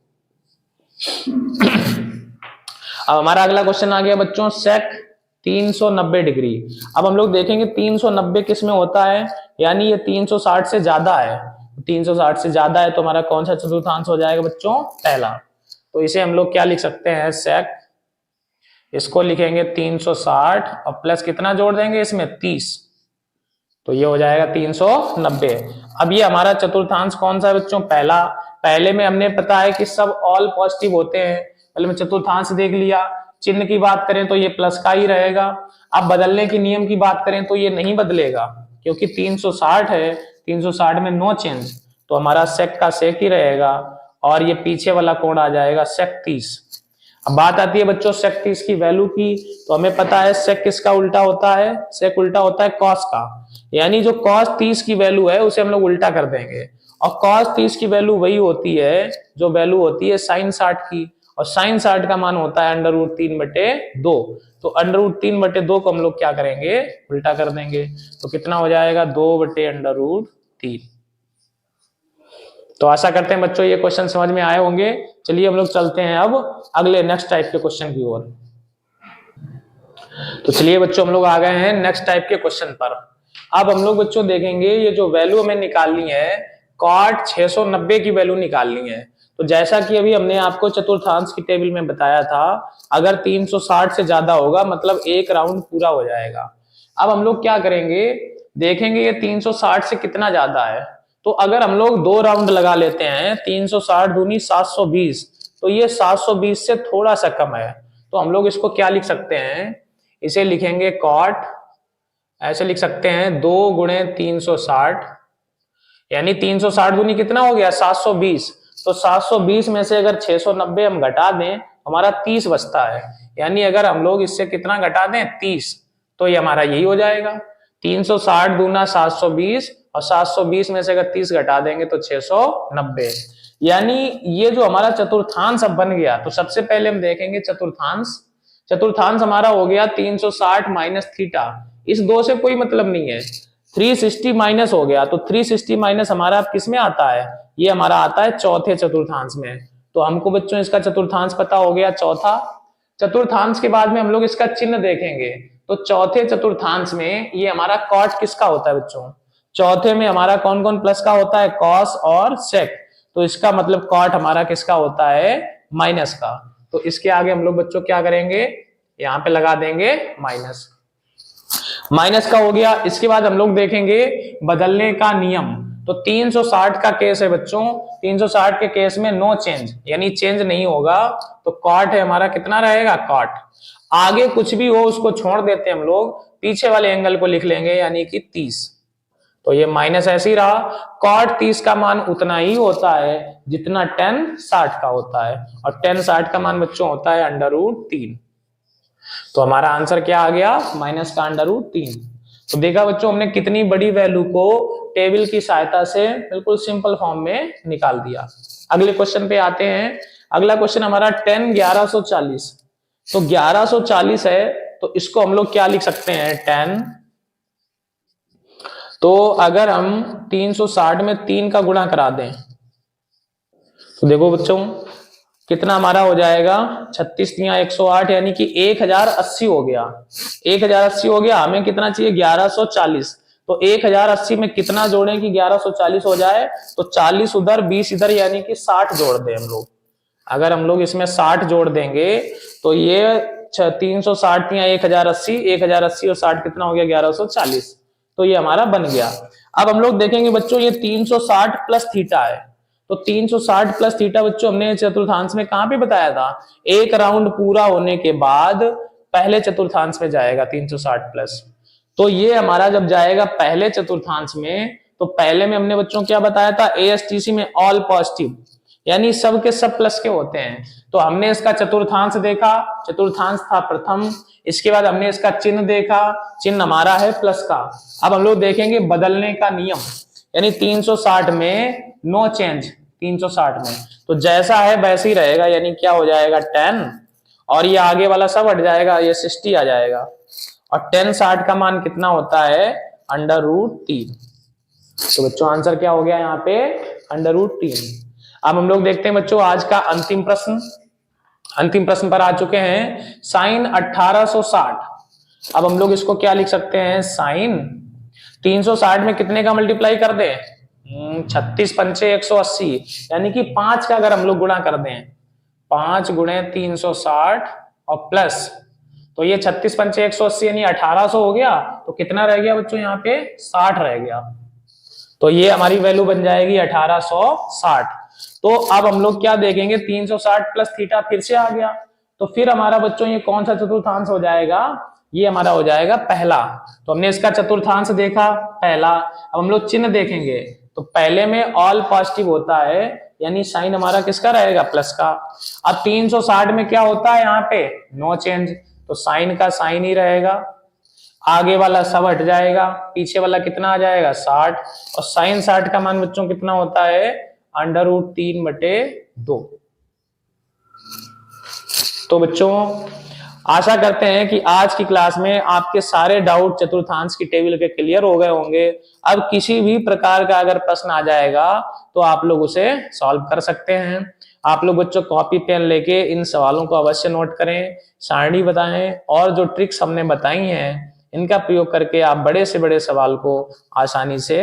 Speaker 1: अब हमारा अगला क्वेश्चन आ गया बच्चों sec 390 डिग्री। अब हम लोग देखेंगे 390 किस में होता है, यानी ये 360 से ज्यादा है। 360 से ज्यादा है तो हमारा कौन सा चतुर्थांश हो जाएगा बच्चों, पहला। तो इसे हम लोग क्या लिख सकते हैं, sec, इसको लिखेंगे 360 और प्लस कितना जोड़ देंगे इसमें, 30, तो ये हो जाएगा 390। अब ये हमारा चतुर्थांश कौन सा है बच्चों, पहला। पहले में हमने पता है कि सब ऑल पॉजिटिव होते हैं, पहले में चतुर्थांश देख लिया। चिन्ह की बात करें तो ये प्लस का ही रहेगा। अब बदलने की नियम की बात करें तो ये नहीं बदलेगा, क्योंकि 360 है, 360 में नो चेंज, तो हमारा sec का sec ही रहेगा, और ये पीछे वाला कोण आ जाएगा sec 30। अब बात आती है बच्चों sec 30 की वैल्यू की, तो हमें पता है sec किसका उल्टा होता है, sec उल्टा होता है cos का, यानी जो cos 30 की वैल्यू है उसे हम लोग उल्टा कर देंगे, और cos 30 की वैल्यू वही होती है जो वैल्यू होती है sin 60 की, और sin 60 का मान होता है √3/2। तो √3/2 को हम लोग क्या करेंगे, उल्टा कर देंगे, तो कितना हो जाएगा, 2/√3। तो आशा करते हैं बच्चों ये क्वेश्चन समझ में आए होंगे। चलिए हम लोग चलते हैं अब अगले नेक्स्ट टाइप के क्वेश्चन की ओर। तो चलिए बच्चों हम लोग आ गए हैं नेक्स्ट टाइप के क्वेश्चन पर। अब हम लोग बच्चों देखेंगे ये जो वैल्यू हमें निकालनी है, cot 690 की वैल्यू निकालनी है। तो जैसा कि अभी हमने आपको चतुर्थांश की टेबल में बताया था, अगर 360 से ज्यादा होगा मतलब एक राउंड पूरा हो जाएगा। अब हम लोग क्या करेंगे, देखेंगे ये 360 से कितना ज्यादा है। तो अगर हम लोग 2 राउंड लगा लेते हैं, 360 दूनी 720, तो ये 720 से थोड़ा सा कम है, तो हम लोग इसको क्या लिख सकते हैं, इसे लिखेंगे cot, ऐसे लिख सकते हैं 2 × 360, यानी 360 दूनी कितना हो गया, 720। तो 720 में से अगर 690 हम घटा दें हमारा 30 बचता है, यानी अगर हम लोग इससे कितना घटा दें, 30, तो ये हमारा यही हो जाएगा। 360 दूना 720, और 720 में से अगर 30 घटा देंगे तो 690, यानी ये जो हमारा चतुर्थांश अब बन गया। तो सबसे पहले हम देखेंगे चतुर्थांश। चतुर्थांश हमारा हो गया 360 माइनस थीटा, इस 2 से कोई मतलब नहीं है। 360 माइनस हो गया, तो 360 माइनस हमारा किस में आता है, ये हमारा आता है चौथे चतुर्थांश में। तो हमको बच्चों इसका चतुर्थांश पता हो गया, चौथा। चतुर्थांश के बाद में हम लोग इसका चिन्ह देखेंगे, तो चौथे चतुर्थांश में ये हमारा cot किसका होता है बच्चों, चौथे में हमारा कौन कौन प्लस का होता है, कॉस और सेक, तो इसका मतलब कॉट हमारा किसका होता है, माइनस का। तो इसके आगे हम लोग बच्चों क्या करेंगे, यहां पे लगा देंगे माइनस। माइनस का हो गया। इसके बाद हम लोग देखेंगे बदलने का नियम। तो 360 का केस है बच्चों, 360 के केस में नो चेंज, यानी चेंज नहीं होगा, तो कॉट है हमारा कितना रहेगा, कॉट। आगे कुछ भी हो उसको छोड़ देते हैं हम लोग, पीछे वाले एंगल को लिख लेंगे यानी कि 30। तो ये माइनस ऐसे ही रहा। कॉट 30 का मान उतना ही होता है जितना tan 60 का होता है, और tan 60 का मान बच्चों होता है √3। तो हमारा आंसर क्या आ गया, माइनस का √3। तो देखा बच्चों, हमने कितनी बड़ी वैल्यू को टेबल की सहायता से बिल्कुल सिंपल फॉर्म में निकाल दिया। अगले क्वेश्चन पे आते हैं। अगला क्वेश्चन हमारा 10 1140। तो 1140 है, तो इसको हम लोग क्या लिख सकते हैं, 10। तो अगर हम 360 में 3 का गुणा करा दें, तो देखो बच्चों कितना हमारा हो जाएगा, 36 या 108, यानी कि 1080 हो गया। 1080 हो गया, हमें कितना चाहिए, 1140। तो 1080 में कितना जोड़ें कि 1140 हो जाए, तो 40 उधर 20 इधर, यानी कि 60 जोड़ दें हम लोग। अगर हम लोग इसमें 60 जोड़ देंगे तो ये 360 या 1080, 1080 और 60 कितना हो गया, 1140। तो ये हमारा बन गया। अब हम लोग देखेंगे बच्चों, ये 360 प्लस थीटा है। तो 360 प्लस थीटा बच्चों हमने चतुर्थांश में कहां पे बताया था, एक राउंड पूरा होने के बाद पहले चतुर्थांश में जाएगा 360 प्लस। तो ये हमारा जब जाएगा पहले चतुर्थांश में, तो पहले में हमने बच्चों क्या बताया था, एएसटीसी में ऑल पॉजिटिव, यानी सब के सब प्लस के होते हैं। तो हमने इसका चतुर्थांश देखा, चतुर्थांश था प्रथम। इसके बाद हमने इसका चिन्ह देखा, चिन्ह हमारा है प्लस का। अब हम लोग देखेंगे बदलने का नियम, यानी 360 में नो चेंज, 360 में तो जैसा है वैसे ही रहेगा, यानी क्या हो जाएगा 10, और ये आगे वाला सब हट जाएगा, ये 60 आ जाएगा। और tan 60 का मान कितना होता है, √3। तो बच्चों आंसर क्या हो गया यहाँ पे, √3। अब हम लोग देखते हैं बच्चों आज का अंतिम प्रश्न। अंतिम प्रश्न पर आ चुके हैं, साइन 1860। अब हम लोग इसको क्या लिख सकते हैं, साइन 360 में कितने का मल्टीप्लाई कर दे, 36 पंचे 180, यानी कि 5 का अगर हम लोग गुणा कर दें, 5 गुणे 360 और प्लस, तो ये 36 पंचे 180 यानी 1800 हो गया। तो कितना रह गया बच्चों यहाँ पे, 60 रह गया। तो ये हमारी वैल्यू बन जाएगी 1860। तो अब हम लोग क्या देखेंगे, 360 प्लस थीटा फिर से आ गया, तो फिर हमारा बच्चों ये कौन सा चतुर्थांश हो जाएगा, ये हमारा हो जाएगा पहला। तो हमने इसका चतुर्थांश देखा पहला। अब हम लोग चिन्ह देखेंगे, तो पहले में ऑल पॉजिटिव होता है, यानी साइन हमारा किसका रहेगा, प्लस का। अब 360 में क्या होता है, यहाँ पे नो चेंज, तो साइन का साइन ही रहेगा, आगे वाला सब हट जाएगा, पीछे वाला कितना आ जाएगा 60, और साइन 60 का मान बच्चों कितना होता है, √3/2। तो बच्चों आशा करते हैं कि आज की क्लास में आपके सारे डाउट चतुर्थांश की टेबल के क्लियर हो गए होंगे। अब किसी भी प्रकार का अगर प्रश्न आ जाएगा तो आप लोग उसे सॉल्व कर सकते हैं। आप लोग बच्चों कॉपी पेन लेके इन सवालों को अवश्य नोट करें, सारणी बताएं, और जो ट्रिक्स हमने बताई हैं इनका प्रयोग करके आप बड़े से बड़े सवाल को आसानी से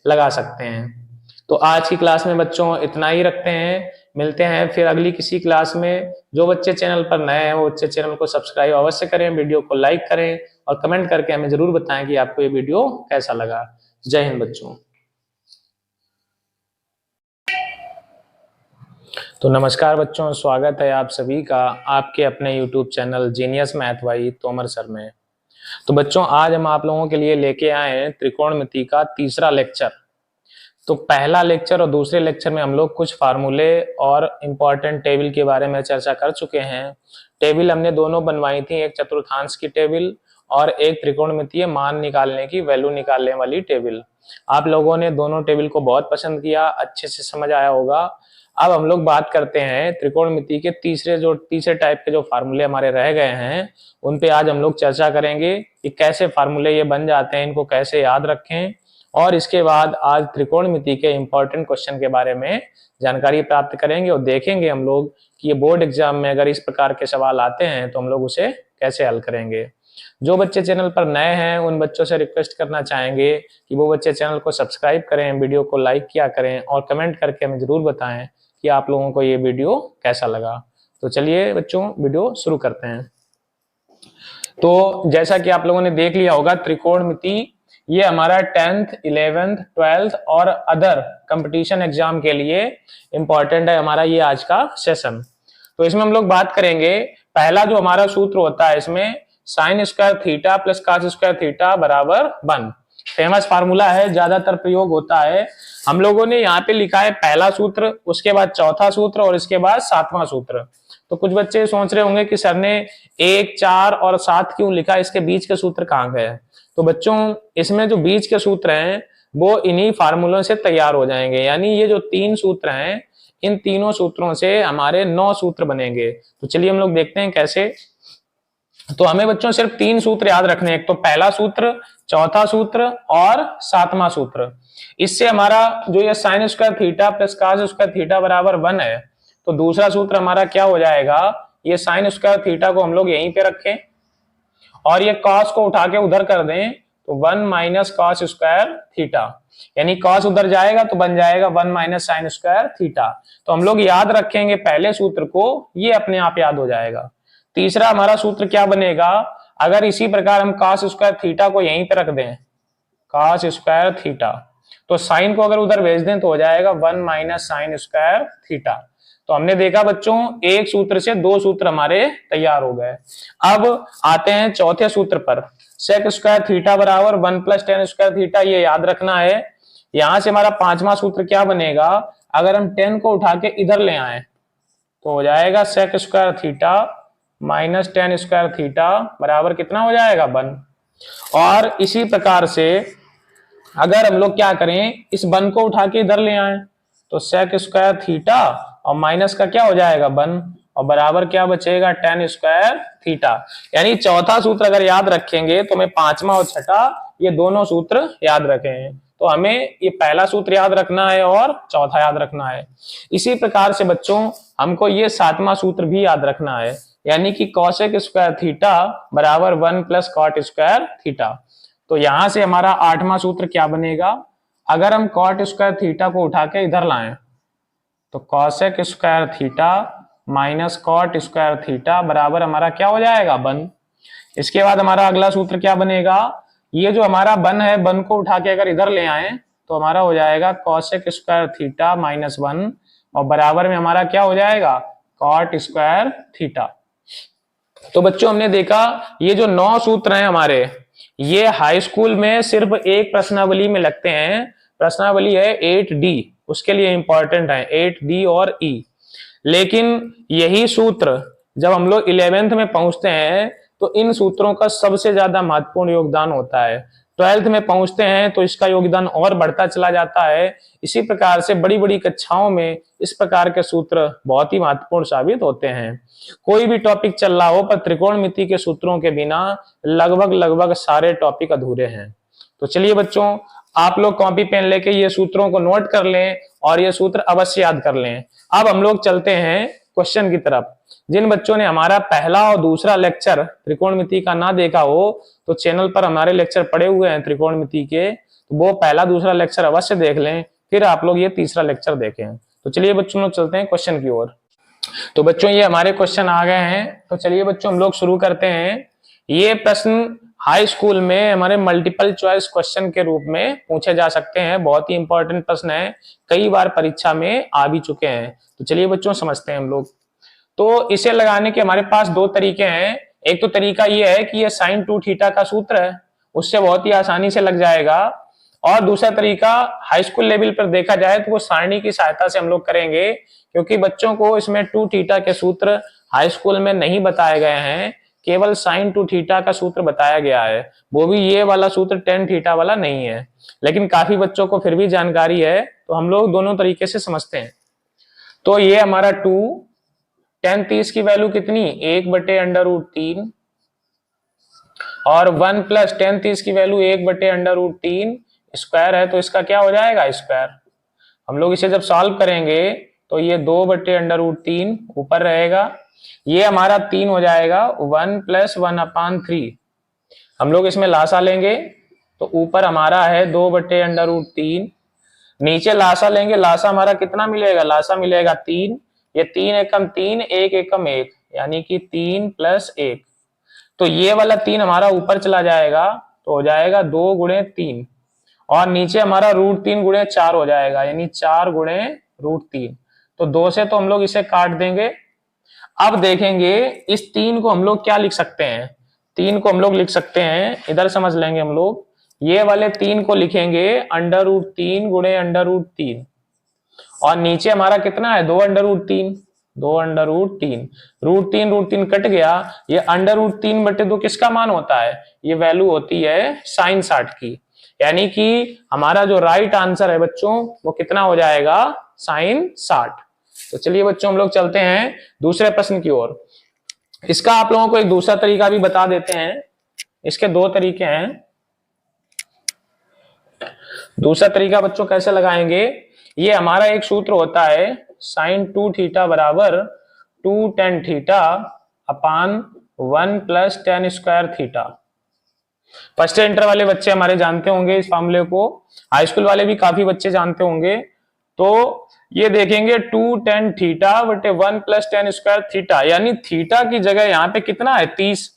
Speaker 1: लगा सकते हैं। तो आज की क्लास में बच्चों इतना ही रखते हैं, मिलते हैं फिर अगली किसी क्लास में। जो बच्चे चैनल पर नए हैं वो बच्चे चैनल को सब्सक्राइब अवश्य करें, वीडियो को लाइक करें, और कमेंट करके हमें जरूर बताएं कि आपको ये वीडियो कैसा लगा। जय हिंद बच्चों। तो नमस्कार बच्चों, स्वागत है आप सभी का आपके अपने YouTube channel genius math bye Tomar sir में। तो बच्चों आज हम आप लोगों के लिए लेके आए हैं त्रिकोणमिति का तीसरा लेक्चर। तो पहला लेक्चर और दूसरे लेक्चर में हम लोग कुछ फार्मूले और इम्पोर्टेंट टेबल के बारे में चर्चा कर चुके हैं। टेबल हमने दोनों बनवाई थी, एक चतुर्थांश की टेबल और एक त्रिकोणमितीय मान निकालने की वैल्यू निकालने वाली टेबल। आप लोगों ने दोनों टेबल को बहुत पसंद किया, अच्छे से समझ आया होगा। अब हम लोग बात करते हैं त्रिकोणमिति के तीसरे टाइप के जो फार्मूले हमारे रह गए हैं उन पे आज हम लोग चर्चा करेंगे कि कैसे फार्मूले ये बन जाते हैं, इनको कैसे याद रखें, और इसके बाद आज त्रिकोणमिति के इंपॉर्टेंट क्वेश्चन के बारे में जानकारी प्राप्त करेंगे और देखेंगे हम लोग कि ये बोर्ड एग्जाम में अगर इस प्रकार के सवाल आते हैं तो हम लोग उसे कैसे हल करेंगे। जो बच्चे चैनल पर नए हैं उन बच्चों से रिक्वेस्ट करना चाहेंगे कि वो बच्चे चैनल को सब्सक्राइब करें, वीडियो को लाइक किया करें और कमेंट करके हमें जरूर बताएं कि आप लोगों को ये वीडियो कैसा लगा। तो चलिए बच्चों वीडियो शुरू करते हैं। तो जैसा कि आप लोगों ने देख लिया होगा, त्रिकोणमिति ये हमारा 10th 11th 12th और अदर कंपटीशन एग्जाम के लिए इंपॉर्टेंट है हमारा ये आज का सेशन। तो इसमें हम लोग बात करेंगे, पहला जो हमारा सूत्र होता है इसमें sine square theta plus cos square theta बराबर 1। फेमस फार्मूला है, ज्यादातर प्रयोग होता है। हम लोगों ने यहाँ पे लिखा है पहला सूत्र, उसके बाद चौथा सूत्र और इसके बाद सातवां सूत्र। तो कुछ बच्चे सोच रहे होंगे कि सर ने 1, 4 और 7 क्यों लिखा, इसके बीच के सूत्र कहाँ गए। तो बच्चों इसमें जो बीच के सूत्र हैं वो इन्हीं फार्मूलों से तैयार हो जाएंगे, यानी ये जो 3 सूत्र हैं इन तीनों सूत्रों से हमारे 9 सूत्र बनेंगे। तो चलिए हम लोग देखते हैं कैसे। तो हमें बच्चों सिर्फ 3 सूत्र याद रखने हैं, एक तो पहला सूत्र, चौथा सूत्र और सातवां सूत्र। इससे हमारा जो ये sine square theta plus cos square theta बराबर 1 है, तो दूसरा सूत्र हमारा क्या हो जाएगा, ये साइन स्क्वायर थीटा को हम लोग यहीं पे रखें और ये कॉस को उठा के उधर कर दें, तो 1 माइनस कॉस स्क्वायर थीटा, यानी कॉस उधर जाएगा तो बन जाएगा 1 माइनस साइन स्क्वायर थीटा। तो हम लोग याद रखेंगे पहले सूत्र को, ये अपने आप याद हो जाएगा। तीसरा हमारा सूत्र क्या बनेगा, अगर इसी प्रकार हम कॉस स्क्वायर थीटा को यहीं पे रख दें, कॉस स्क्वायर थीटा, तो साइन को अगर उधर भेज दें तो हो जाएगा 1 माइनस साइन स्क्वायर थीटा। तो हमने देखा बच्चों एक सूत्र से 2 सूत्र हमारे तैयार हो गए। अब आते हैं चौथे सूत्र पर, सेक स्क्वायर थीटा बराबर 1 प्लस टेन स्क्वायर थीटा, ये याद रखना है। यहां से हमारा पांचवा सूत्र क्या बनेगा, अगर हम 10 को उठा के इधर ले आए तो हो जाएगा sec square theta minus tan square theta बराबर कितना हो जाएगा 1। और इसी प्रकार से अगर हम लोग क्या करें, इस 1 को उठा के इधर ले आए तो सेक स्क्वायर थीटा और माइनस का क्या हो जाएगा 1 और बराबर क्या बचेगा टेन स्क्वायर थीटा। यानी चौथा सूत्र अगर याद रखेंगे तो हमें पांचवा और छठा ये दोनों सूत्र याद रखें। तो हमें ये पहला सूत्र याद रखना है और चौथा याद रखना है। इसी प्रकार से बच्चों हमको ये सातवां सूत्र भी याद रखना है, यानी कि कॉसेक स्क्वायर थीटा बराबर 1 प्लस कॉट स्क्वायर थीटा। तो यहां से हमारा आठवां सूत्र क्या बनेगा, अगर हम कॉट स्क्वायर थीटा को उठा के इधर लाएं तो cosec square theta minus cot square theta बराबर हमारा क्या हो जाएगा 1। इसके बाद हमारा अगला सूत्र क्या बनेगा, ये जो हमारा 1 है 1 को उठा के अगर इधर ले आए तो हमारा हो जाएगा कॉसेक स्क्वायर थीटा माइनस 1 और बराबर में हमारा क्या हो जाएगा कॉट स्क्वायर थीटा। तो बच्चों हमने देखा ये जो 9 सूत्र हैं हमारे, ये हाई स्कूल में सिर्फ एक प्रश्नावली में लगते हैं। प्रश्नावली है 8D, उसके लिए इंपॉर्टेंट है 8D और E। लेकिन यही सूत्र जब हम लोग 11th में पहुंचते हैं तो इन सूत्रों का सबसे ज्यादा महत्वपूर्ण योगदान होता है। 12th में पहुंचते हैं तो इसका योगदान और बढ़ता चला जाता है। इसी प्रकार से बड़ी बड़ी कक्षाओं में इस प्रकार के सूत्र बहुत ही महत्वपूर्ण साबित होते हैं। कोई भी टॉपिक चल रहा हो पर त्रिकोणमिति के सूत्रों के बिना लगभग सारे टॉपिक अधूरे हैं। तो चलिए बच्चों आप लोग कॉपी पेन लेके ये सूत्रों को नोट कर लें और ये सूत्र अवश्य याद कर लें। अब हम लोग चलते हैं क्वेश्चन की तरफ। जिन बच्चों ने हमारा पहला और दूसरा लेक्चर त्रिकोणमिति का ना देखा हो तो चैनल पर हमारे लेक्चर पड़े हुए हैं त्रिकोणमिति के, तो वो पहला दूसरा लेक्चर अवश्य देख लें, फिर आप लोग ये तीसरा लेक्चर देखें। तो चलिए बच्चों लोग चलते हैं क्वेश्चन की ओर। तो बच्चों ये हमारे क्वेश्चन आ गए हैं, तो चलिए बच्चों हम लोग शुरू करते हैं। ये प्रश्न हाई स्कूल में हमारे मल्टीपल चॉइस क्वेश्चन के रूप में पूछे जा सकते हैं। बहुत ही इंपॉर्टेंट प्रश्न है, कई बार परीक्षा में आ भी चुके हैं। तो चलिए बच्चों समझते हैं हम लोग। तो इसे लगाने के हमारे पास 2 तरीके हैं। एक तो तरीका ये है कि ये साइन 2 थीटा का सूत्र है, उससे बहुत ही आसानी से लग जाएगा। और दूसरा तरीका हाई स्कूल लेवल पर देखा जाए तो वो सारणी की सहायता से हम लोग करेंगे, क्योंकि बच्चों को इसमें 2 थीटा के सूत्र हाई स्कूल में नहीं बताए गए हैं, केवल साइन 2 थीटा का सूत्र बताया गया है। वो भी ये वाला सूत्र टेन थीटा वाला नहीं है, लेकिन काफी बच्चों को फिर भी जानकारी है, तो हम लोग दोनों तरीके से समझते हैं। तो ये हमारा 2 tan 30 की वैल्यू कितनी 1/√3 और 1 प्लस tan 30 की वैल्यू 1/√3 स्क्वायर है, तो इसका क्या हो जाएगा स्क्वायर। हम लोग इसे जब सॉल्व करेंगे तो ये 2/√3 ऊपर रहेगा, ये हमारा 3 हो जाएगा 1 + 1/3। हम लोग इसमें लासा लेंगे तो ऊपर हमारा है 2/√3, नीचे लासा लेंगे, लासा हमारा कितना मिलेगा, लासा मिलेगा 3, ये 3 एकम 3, 1 एकम 1, यानी कि 3 + 1। तो ये वाला 3 हमारा ऊपर चला जाएगा तो हो जाएगा 2 × 3, और नीचे हमारा √3 × 4 हो जाएगा, यानी 4 × √3। तो 2 से तो हम लोग इसे काट देंगे। अब देखेंगे इस 3 को हम लोग क्या लिख सकते हैं, 3 को हम लोग लिख सकते हैं, इधर समझ लेंगे हम लोग, ये वाले 3 को लिखेंगे √3 × √3, और नीचे हमारा कितना है 2√3, 2√3, √3 कट गया, ये √3/2 किसका मान होता है, ये वैल्यू होती है sin 60 की, यानी कि हमारा जो राइट आंसर है बच्चों वो कितना हो जाएगा, sin 60। तो चलिए बच्चों हम लोग चलते हैं दूसरे प्रश्न की ओर। इसका आप लोगों को एक दूसरा तरीका भी बता देते हैं, इसके 2 तरीके हैं। दूसरा तरीका बच्चों कैसे लगाएंगे, ये हमारा एक सूत्र होता है sin 2θ = 2 tan θ अपान 1 + tan स्क्वायर θ। फर्स्ट इंटर वाले बच्चे हमारे जानते होंगे इस फार्मूले को, हाई स्कूल वाले भी काफी बच्चे जानते होंगे। तो ये देखेंगे 2 tan θ बटे 1 + tan स्क्वायर θ, यानी थीटा की जगह यहाँ पे कितना है 30।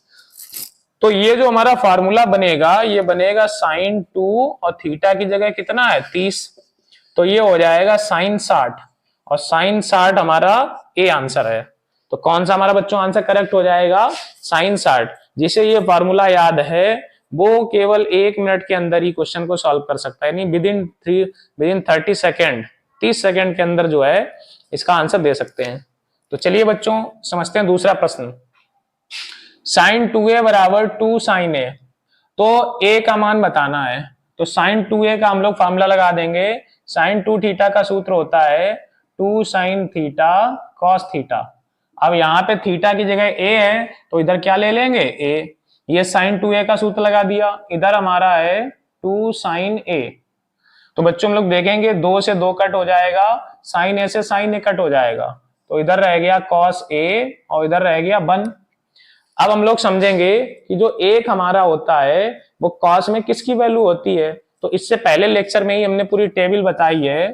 Speaker 1: तो ये जो हमारा फार्मूला बनेगा ये बनेगा sin 2 और थीटा की जगह कितना है 30, तो ये हो जाएगा sin 60, और sin 60 हमारा ए आंसर है। तो कौन सा हमारा बच्चों आंसर करेक्ट हो जाएगा, sin 60। जिसे ये फार्मूला याद है वो केवल 1 मिनट के अंदर ही क्वेश्चन को सॉल्व कर सकता है, यानी विदिन 30 सेकेंड, 30 सेकेंड के अंदर जो है इसका आंसर दे सकते हैं। तो चलिए बच्चों समझते हैं दूसरा प्रश्न। sin 2a = 2 sin a, तो a का मान बताना है, तो sin 2a का हम लोग फार्मूला लगा देंगे, sin 2θ का सूत्र होता है 2 sin θ cos θ। अब यहाँ पे थीटा की जगह a है तो इधर क्या ले लेंगे a, ये sin 2a का सूत्र लगा दिया, इधर हमारा है 2 sin a। तो बच्चों हम लोग देखेंगे 2 से 2 कट हो जाएगा, sin a से sin a कट हो जाएगा, तो इधर रह गया cos a और इधर रह गया 1। अब हम लोग समझेंगे कि जो एक हमारा होता है वो कॉस में किसकी वैल्यू होती है, तो इससे पहले लेक्चर में ही हमने पूरी टेबल बताई है।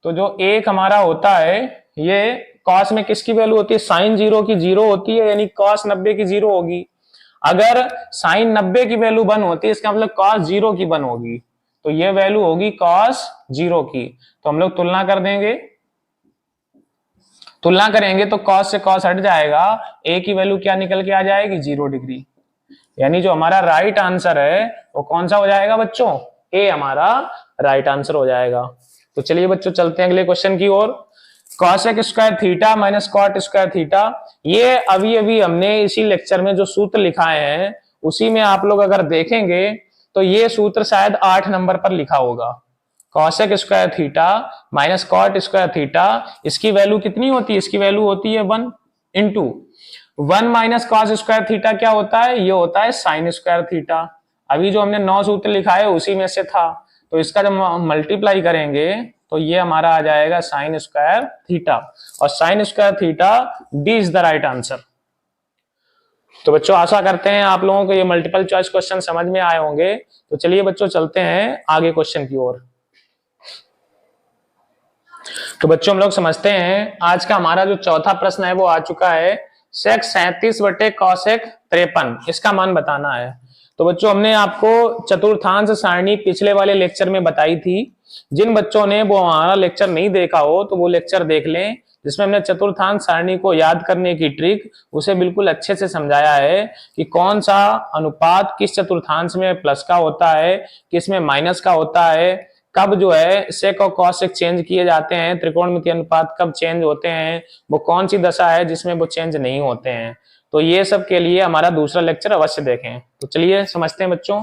Speaker 1: तो जो एक हमारा होता है ये कॉस में किसकी वैल्यू होती है, साइन 0 की 0 होती है, यानी कॉस 90 की 0 होगी। अगर साइन 90 की वैल्यू 1 होती है इसका मतलब कॉस 0 की 1 होगी, तो ये वैल्यू होगी कॉस 0 की। तो हम लोग तुलना कर देंगे, तुलना करेंगे तो cos से cos हट जाएगा, a की वैल्यू क्या निकल के आ जाएगी 0 डिग्री, यानी जो हमारा राइट आंसर है वो कौन सा हो जाएगा बच्चों, a हमारा राइट आंसर हो जाएगा। तो चलिए बच्चों चलते हैं अगले क्वेश्चन की ओर। cosec square theta minus cot square theta, ये अभी अभी हमने इसी लेक्चर में जो सूत्र लिखाए हैं उसी में आप लोग अगर देखेंगे तो ये सूत्र शायद 8 नंबर पर लिखा होगा। cosec square theta minus cot square theta, इसकी वैल्यू कितनी होती है, इसकी वैल्यू होती है 1 into 1 minus cos square theta क्या होता है, ये होता है sin स्क्वायर थीटा। अभी जो हमने 9 सूत्र लिखा है उसी में से था, तो इसका जब हम मल्टीप्लाई करेंगे तो ये हमारा आ जाएगा sin स्क्वायर थीटा, और sin square theta D is the right answer. तो बच्चों आशा करते हैं आप लोगों को ये मल्टीपल चॉइस क्वेश्चन समझ में आए होंगे। तो चलिए बच्चों चलते हैं आगे क्वेश्चन की ओर। तो बच्चों हम लोग समझते हैं आज का हमारा जो चौथा प्रश्न है वो आ चुका है, sec 37 बटे cosec 53, इसका मान बताना है। तो बच्चों हमने आपको चतुर्थांश सारणी पिछले वाले लेक्चर में बताई थी, जिन बच्चों ने वो हमारा लेक्चर नहीं देखा हो तो वो लेक्चर देख लें, जिसमें हमने चतुर्थांश सारणी को याद करने की ट्रिक उसे बिल्कुल अच्छे से समझाया है कि कौन सा अनुपात किस चतुर्थांश में प्लस का होता है, किस में माइनस का होता है, कब जो है सेक और कॉसेक चेंज किए जाते हैं, त्रिकोणमितीय अनुपात कब चेंज होते हैं, वो कौन सी दशा है जिसमें वो चेंज नहीं होते हैं। तो ये सब के लिए हमारा दूसरा लेक्चर अवश्य देखें। तो चलिए समझते हैं बच्चों।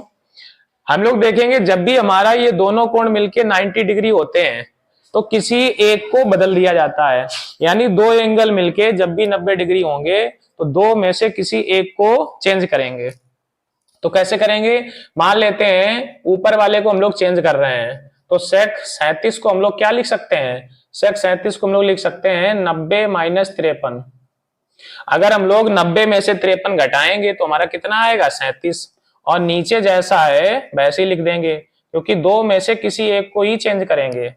Speaker 1: हम लोग देखेंगे जब भी हमारा ये दोनों कोण मिलके 90 डिग्री होते हैं तो किसी एक को बदल दिया जाता है, यानी दो एंगल मिलके जब भी 90 डिग्री होंगे तो दो में से किसी एक को चेंज करेंगे। तो कैसे करेंगे, मान लेते हैं ऊपर वाले को हम लोग चेंज कर रहे हैं, तो सेक 37 को हम लोग क्या लिख सकते हैं, सेक 37 को हम लोग लिख सकते हैं 90 माइनस 53। अगर हम लोग 90 में से 53 घटाएंगे तो हमारा कितना आएगा 37, और नीचे जैसा है वैसे ही लिख देंगे, क्योंकि दो में से किसी एक को ही चेंज करेंगे।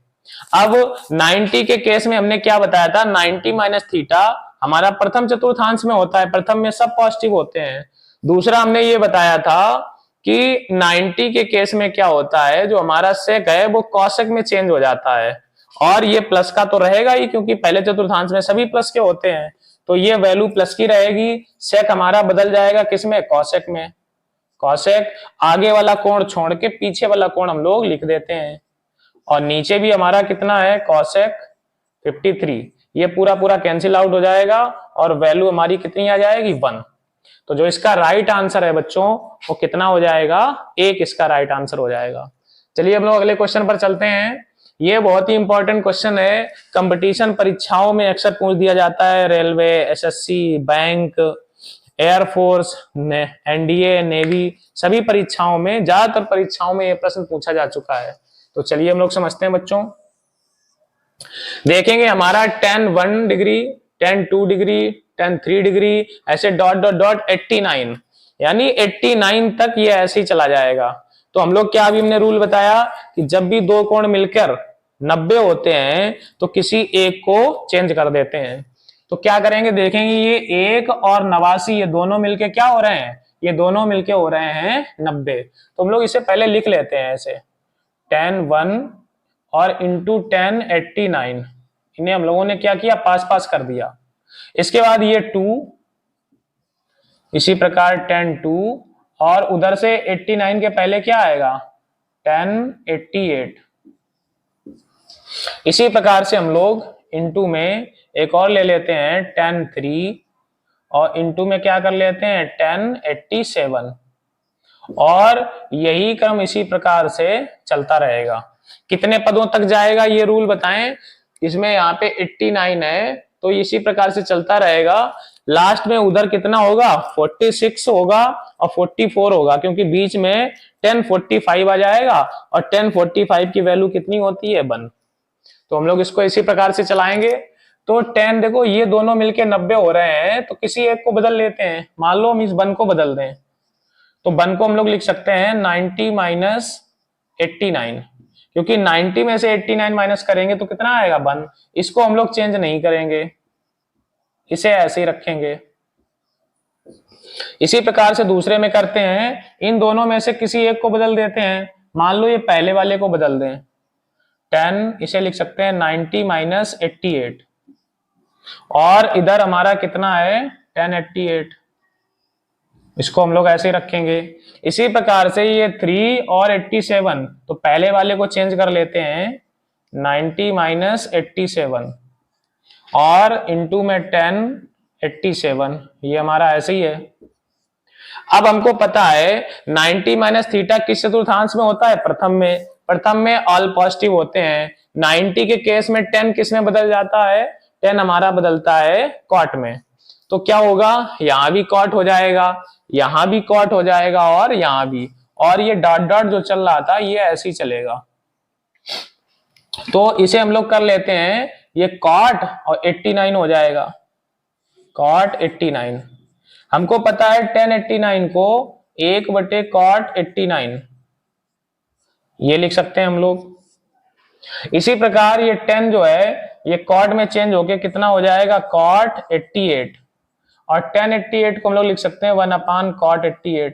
Speaker 1: अब 90 के केस में हमने क्या बताया था, 90 माइनस थीटा हमारा प्रथम चतुर्थांश में होता है, प्रथम में सब पॉजिटिव होते हैं। दूसरा हमने ये बताया था कि 90 के केस में क्या होता है, जो हमारा सेक है वो कौशिक में चेंज हो जाता है, और ये प्लस का तो रहेगा ही, क्योंकि पहले चतुर्थांश में सभी प्लस के होते हैं, तो ये वैल्यू प्लस की रहेगी। सेक हमारा बदल जाएगा किसमें, कौशिक में। कौशिक आगे वाला कोण छोड़ के पीछे वाला कोण हम लोग लिख देते हैं, और नीचे भी हमारा कितना है, कौशिक 53। ये पूरा पूरा कैंसिल आउट हो जाएगा और वैल्यू हमारी कितनी आ जाएगी, 1। तो जो इसका राइट आंसर है बच्चों वो कितना हो जाएगा, 1 इसका राइट आंसर हो जाएगा। चलिए हम लोग अगले क्वेश्चन पर चलते हैं। ये बहुत ही इंपॉर्टेंट क्वेश्चन है, कंपटीशन परीक्षाओं में अक्सर पूछ दिया जाता है, railway, SSC, bank, air force, NDA, navy, सभी परीक्षाओं में, ज्यादातर परीक्षाओं में यह प्रश्न पूछा जा चुका है। तो चलिए हम लोग समझते हैं बच्चों। देखेंगे हमारा tan 1 degree, tan 2 degree, tan 3 degree, ऐसे डॉट डॉट डॉट 89, यानी 89 तक ये ऐसे ही चला जाएगा। तो हम लोग क्या, अभी हमने रूल बताया कि जब भी दो कोण मिलकर 90 होते हैं तो किसी एक को चेंज कर देते हैं। तो क्या करेंगे, देखेंगे ये 1 और 89 ये दोनों मिलके क्या हो रहे हैं, ये दोनों मिलके हो रहे हैं 90। तो हम लोग इसे पहले लिख लेते हैं ऐसे, tan 1 और इंटू tan 89, इन्हें हम लोगों ने क्या किया, पास पास कर दिया। इसके बाद ये 2, इसी प्रकार tan 2, और उधर से 89 के पहले क्या आएगा, tan 88। इसी प्रकार से हम लोग इंटू में एक और ले लेते हैं tan 3, और इंटू में क्या कर लेते हैं, tan 87, और यही क्रम इसी प्रकार से चलता रहेगा। कितने पदों तक जाएगा ये रूल बताएं। इसमें यहाँ पे 89 है तो इसी प्रकार से चलता रहेगा। लास्ट में उधर कितना होगा, 46 होगा और 44 होगा, क्योंकि बीच में 1045 आ जाएगा, और 1045 की वैल्यू कितनी होती है, 1। तो हम लोग इसको इसी प्रकार से चलाएंगे। तो 10 देखो ये दोनों मिलके 90 हो रहे हैं, तो किसी एक को बदल लेते हैं। मान लो हम इस 1 को बदल दें, तो 1 को हम लोग लिख सकते हैं 90 माइनस 89, क्योंकि 90 में से 89 माइनस करेंगे तो कितना आएगा, 1। इसको हम लोग चेंज नहीं करेंगे, इसे ऐसे ही रखेंगे। इसी प्रकार से दूसरे में करते हैं, इन दोनों में से किसी एक को बदल देते हैं। मान लो ये पहले वाले को बदल दें, 10, इसे लिख सकते हैं 90 माइनस 88, और इधर हमारा कितना है, 1088, इसको हम लोग ऐसे ही रखेंगे। इसी प्रकार से ये 3 और 87, तो पहले वाले को चेंज कर लेते हैं, 90 माइनस 87, और इंटू में 1087, ये हमारा ऐसे ही है। अब हमको पता है 90 माइनस थीटा किस चतुर्थांश में होता है, प्रथम में। प्रथम में ऑल पॉजिटिव होते हैं। 90 के केस में 10 किस में बदल जाता है, 10 हमारा बदलता है कॉट में। तो क्या होगा, यहां भी कॉट हो जाएगा, यहां भी कॉट हो जाएगा, और यहां भी, और ये डॉट डॉट जो चल रहा था ये ऐसे ही चलेगा। तो इसे हम लोग कर लेते हैं, ये कॉट और 89 हो जाएगा, कॉट 89। हमको पता है 1089 को 1/cot 89, ये लिख सकते हैं हम लोग। इसी प्रकार ये 10 जो है ये कॉट में चेंज होके कितना हो जाएगा, cot 88, और 1088 को हम लोग लिख सकते हैं 1/cot 88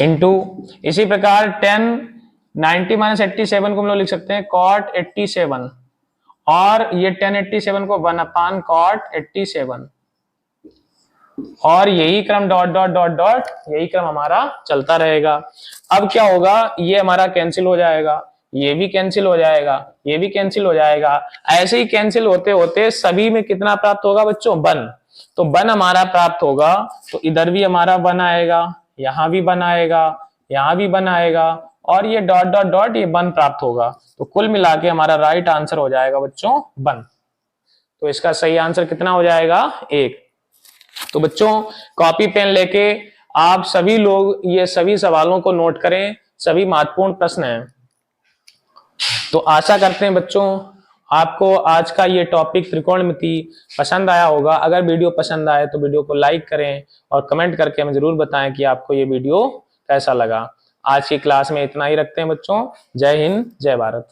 Speaker 1: इंटू, इसी प्रकार 90 माइनस 87 को हम लोग लिख सकते हैं cot 87, और ये 1087 को 1/cot 87, और यही क्रम डॉट डॉट डॉट डॉट, यही क्रम हमारा चलता रहेगा। अब क्या होगा, ये हमारा कैंसिल हो जाएगा, ये भी कैंसिल हो जाएगा, ये भी कैंसिल हो जाएगा। ऐसे ही कैंसिल होते होते सभी में कितना प्राप्त होगा बच्चों, 1। तो 1 हमारा प्राप्त होगा, तो इधर भी हमारा 1 आएगा, यहां भी 1 आएगा, यहां भी 1 आएगा, और ये डॉट डॉट डॉट ये 1 प्राप्त होगा। तो कुल मिला के हमारा राइट आंसर हो जाएगा बच्चों 1। तो इसका सही आंसर कितना हो जाएगा, 1। तो बच्चों कॉपी पेन लेके आप सभी लोग ये सभी सवालों को नोट करें, सभी महत्वपूर्ण प्रश्न हैं। तो आशा करते हैं बच्चों आपको आज का ये टॉपिक त्रिकोणमिति पसंद आया होगा। अगर वीडियो पसंद आए तो वीडियो को लाइक करें और कमेंट करके हमें जरूर बताएं कि आपको ये वीडियो कैसा लगा। आज की क्लास में इतना ही रखते हैं बच्चों। जय हिंद, जय भारत।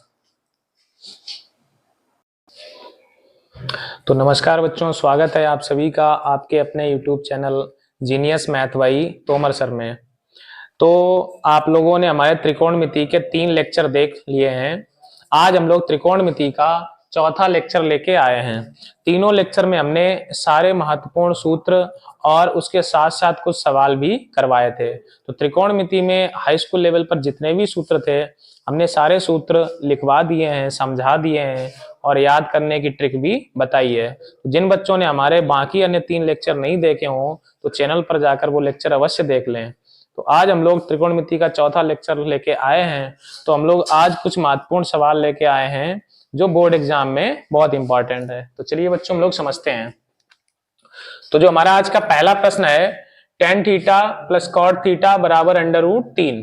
Speaker 1: तो नमस्कार बच्चों, स्वागत है आप सभी का आपके अपने YouTube channel genius math by Tomar sir में। तो आप लोगों ने हमारे त्रिकोणमिति के 3 लेक्चर देख लिए हैं। आज हम लोग त्रिकोणमिति का चौथा लेक्चर लेके आए हैं। तीनों लेक्चर में हमने सारे महत्वपूर्ण सूत्र और उसके साथ साथ कुछ सवाल भी करवाए थे। तो त्रिकोणमिति में हाई स्कूल लेवल पर जितने भी सूत्र थे हमने सारे सूत्र लिखवा दिए हैं, समझा दिए हैं और याद करने की ट्रिक भी बताई है। तो जिन बच्चों ने हमारे बाकी अन्य 3 लेक्चर नहीं देखे हों तो चैनल पर जाकर वो लेक्चर अवश्य देख लें। तो आज हम लोग त्रिकोणमिति का चौथा लेक्चर लेके आए हैं। तो हम लोग आज कुछ महत्वपूर्ण सवाल लेके आए हैं जो बोर्ड एग्जाम में बहुत इंपॉर्टेंट है। तो चलिए बच्चों हम लोग समझते हैं। तो जो हमारा आज का पहला प्रश्न है, tan theta plus cot theta बराबर √3।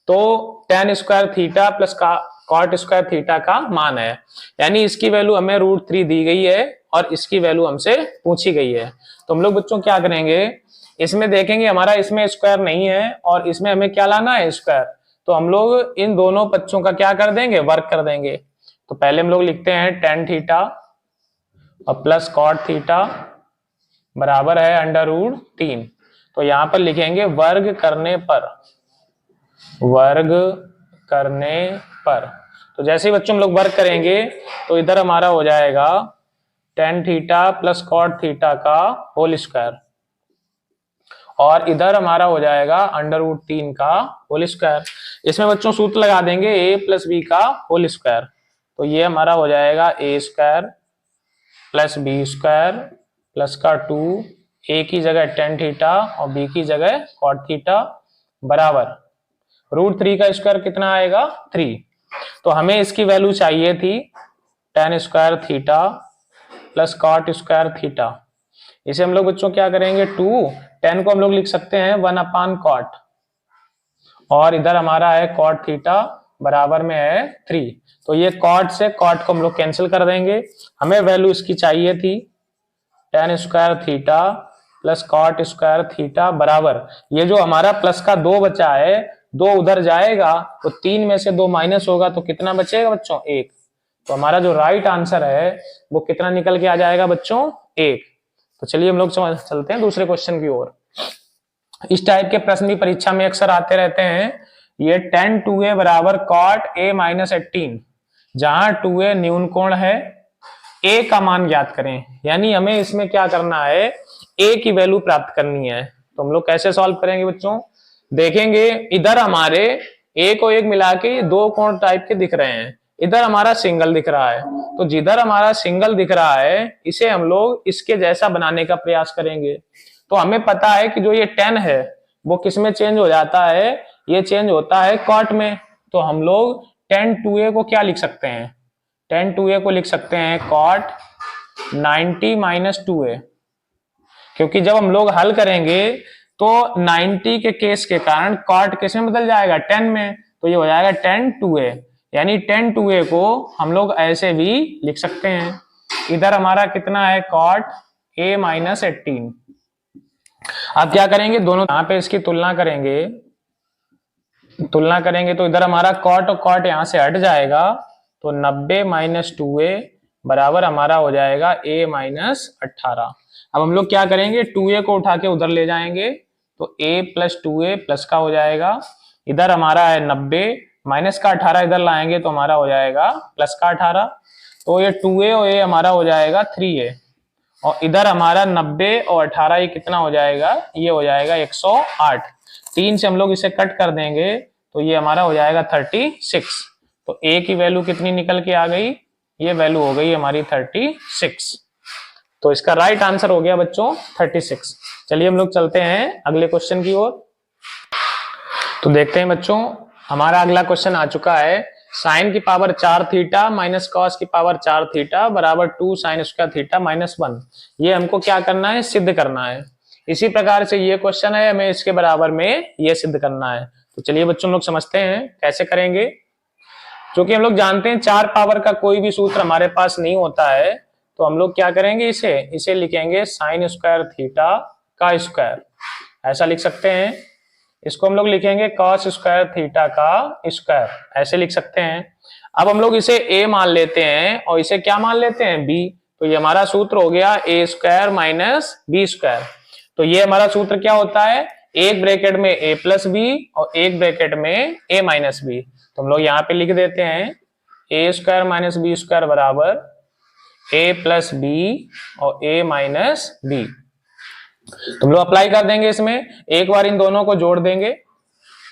Speaker 1: तो tan square theta plus cot square theta का मान है, यानी इसकी वैल्यू हमें √3 दी गई है और इसकी वैल्यू हमसे पूछी गई है। तो हम लोग बच्चों क्या करेंगे, इसमें देखेंगे हमारा इसमें स्क्वायर नहीं है और इसमें हमें क्या लाना है, स्क्वायर। तो हम लोग इन दोनों बच्चों का क्या कर देंगे, वर्क कर देंगे। तो पहले हम लोग लिखते हैं tan थीटा और प्लस कॉट थीटा बराबर है √3। तो यहां पर लिखेंगे वर्ग करने पर, वर्ग करने पर। तो जैसे ही बच्चों हम लोग वर्ग करेंगे तो इधर हमारा हो जाएगा tan theta plus cot theta का होल स्क्वायर और इधर हमारा हो जाएगा √3 का होल स्क्वायर। इसमें बच्चों सूत्र लगा देंगे a प्लस बी का होल स्क्वायर। तो ये हमारा हो जाएगा a square plus b square plus का 2, a की जगह tan थीटा और b की जगह कॉट थीटा बराबर √3 का स्क्वायर कितना आएगा, 3। तो हमें इसकी वैल्यू चाहिए थी tan square theta plus cot square theta. इसे हम लोग बच्चों क्या करेंगे, 2 tan को हम लोग लिख सकते हैं 1/cot और इधर हमारा है कॉट थीटा बराबर में है 3। तो ये कॉट से कॉट को हम लोग कैंसिल कर देंगे। हमें वैल्यू इसकी चाहिए थी tan square theta plus cot square theta बराबर, ये जो हमारा प्लस का 2 बचा है, 2 उधर जाएगा तो 3 में से 2 माइनस होगा तो कितना बचेगा बच्चों, 1। तो हमारा जो राइट आंसर है वो कितना निकल के आ जाएगा बच्चों, 1। तो चलिए हम लोग चलते हैं दूसरे क्वेश्चन की ओर। इस टाइप के प्रश्न भी परीक्षा में अक्सर आते रहते हैं। ये tan 2a बराबर cot a - 18, जहां 2a न्यून कोण है, a का मान ज्ञात करें। यानी हमें इसमें क्या करना है, a की वैल्यू प्राप्त करनी है। तो हम लोग कैसे सॉल्व करेंगे बच्चों, देखेंगे इधर हमारे a को 1 मिला के 2 कोण टाइप के दिख रहे हैं, इधर हमारा सिंगल दिख रहा है। तो जिधर हमारा सिंगल दिख रहा है इसे हम लोग इसके जैसा बनाने का प्रयास करेंगे। तो हमें पता है कि जो ये tan है वो किस में चेंज हो जाता है, ये चेंज होता है cot में। तो हम लोग tan 2a को क्या लिख सकते हैं, tan 2a को लिख सकते हैं cot 90 - 2a, क्योंकि जब हम लोग हल करेंगे तो 90 के केस के कारण cot किस में बदल जाएगा, tan में। तो ये हो जाएगा tan 2a, यानी tan 2a को हम लोग ऐसे भी लिख सकते हैं। इधर हमारा कितना है, cot a - 18। अब क्या करेंगे, दोनों यहाँ पे इसकी तुलना करेंगे तो इधर हमारा cot और cot यहाँ से हट जाएगा। तो 90 - 2a बराबर हमारा हो जाएगा a - 18। अब हम लोग क्या करेंगे, 2a को उठा के उधर ले जाएंगे तो a + 2a प्लस का हो जाएगा। इधर हमारा है 90, माइनस का 18 इधर लाएंगे तो हमारा हो जाएगा प्लस का 18। तो ये 2a और a हमारा हो जाएगा 3a और इधर हमारा 90 और 18 ये कितना हो जाएगा, ये हो जाएगा 108। 3 से हम लोग इसे कट कर देंगे तो ये हमारा हो जाएगा 36। तो a की वैल्यू कितनी निकल के आ गई, ये वैल्यू हो गई हमारी 36। तो इसका राइट आंसर हो गया बच्चों 36। चलिए हम लोग चलते हैं अगले क्वेश्चन की ओर। तो देखते हैं बच्चों, हमारा अगला क्वेश्चन आ चुका है, sin की पावर 4 थीटा माइनस cos की पावर 4 थीटा बराबर 2 sin स्क्वायर थीटा -1। ये हमको क्या करना है, सिद्ध करना है। इसी प्रकार से ये क्वेश्चन है, हमें इसके बराबर में ये सिद्ध करना है। तो चलिए बच्चों लोग समझते हैं कैसे करेंगे। क्योंकि हम लोग जानते हैं 4 पावर का कोई भी सूत्र हमारे पास नहीं होता है, तो हम लोग क्या करेंगे, इसे लिखेंगे साइन स्क्वायर थीटा का स्क्वायर, ऐसा लिख सकते हैं। इसको हम लोग लिखेंगे कॉस स्क्वायर थीटा का स्क्वायर, ऐसे लिख सकते हैं। अब हम लोग इसे a मान लेते हैं और इसे क्या मान लेते हैं, b। तो ये हमारा सूत्र हो गया a square minus B square. तो ये हमारा सूत्र क्या होता है, एक ब्रैकेट में a प्लस बी और एक ब्रैकेट में a माइनस बी। तो हम लोग यहाँ पे लिख देते हैं a square minus B square बराबर a प्लस बी और a माइनस बी। तो हम लोग अप्लाई कर देंगे इसमें, एक बार इन दोनों को जोड़ देंगे,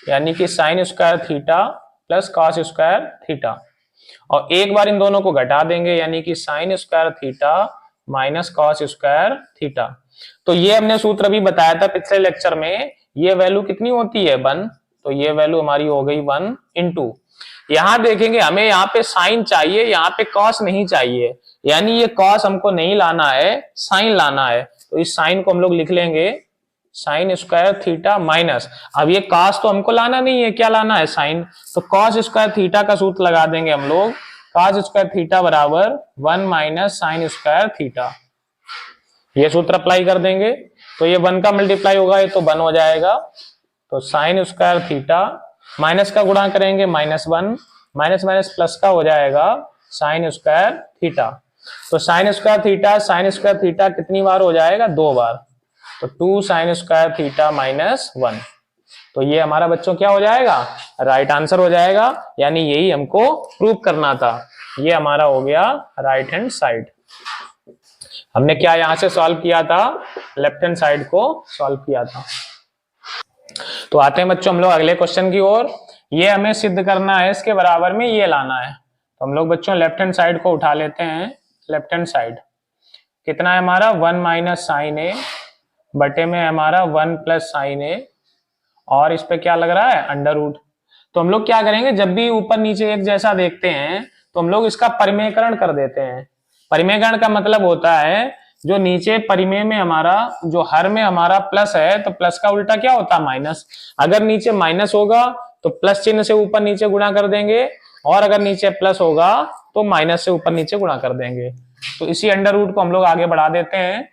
Speaker 1: यानी कि sine square theta plus cos square theta, और एक बार इन दोनों को घटा देंगे, यानी कि sine square theta minus cos square theta. तो ये हमने सूत्र अभी बताया था पिछले लेक्चर में, ये वैल्यू कितनी होती है 1, तो ये वैल्यू हमारी हो गई 1 इंटू, यहां देखेंगे हमें यहाँ पे साइन चाहिए, यहाँ पे कॉस नहीं चाहिए, यानी ये कॉस हमको नहीं लाना है, साइन लाना है। तो इस साइन को हम लोग लिख लेंगे साइन स्क्वायर थीटा माइनस, अब ये कॉस तो हमको लाना नहीं है, क्या लाना है, साइन। तो कॉस स्क्वायर थीटा का सूत्र लगा देंगे हम लोग, कॉस स्क्वायर थीटा बराबर 1 माइनस साइन स्क्वायर थीटा, ये सूत्र अप्लाई कर देंगे। तो ये 1 का मल्टीप्लाई होगा, ये तो 1 हो जाएगा। तो साइन स्क्वायर थीटा माइनस का गुणा करेंगे -1, माइनस माइनस प्लस का हो जाएगा साइन स्क्वायर थीटा। तो साइन स्क्वायर थीटा कितनी बार हो जाएगा, 2 बार। तो 2 साइन स्क्वायर थीटा माइनस 1। तो ये हमारा बच्चों क्या हो जाएगा, राइट आंसर हो जाएगा, यानी यही हमको प्रूव करना था। ये हमारा हो गया राइट हैंड साइड। हमने क्या यहां से सॉल्व किया था, लेफ्ट हैंड साइड को सॉल्व किया था। तो आते हैं बच्चों हम लोग अगले क्वेश्चन की ओर। ये हमें सिद्ध करना है, इसके बराबर में ये लाना है। तो हम लोग बच्चों लेफ्ट हैंड साइड को उठा लेते हैं। लेफ्ट हैंड साइड कितना है हमारा, 1 माइनस साइन ए बटे में हमारा 1 प्लस साइन ए, और इस पे क्या लग रहा है, अंडर रूट। तो हम लोग क्या करेंगे, जब भी ऊपर नीचे एक जैसा देखते हैं तो हम लोग इसका परिमेयकरण कर देते हैं। परिमेयकरण का मतलब होता है, जो नीचे परिमेय में हमारा, जो हर में हमारा प्लस है, तो प्लस का उल्टा क्या होता है, माइनस। अगर नीचे माइनस होगा तो प्लस चिन्ह से ऊपर नीचे गुणा कर देंगे, और अगर नीचे प्लस होगा तो माइनस से ऊपर नीचे गुणा कर देंगे। तो इसी अंडर रूट को हम लोग आगे बढ़ा देते हैं।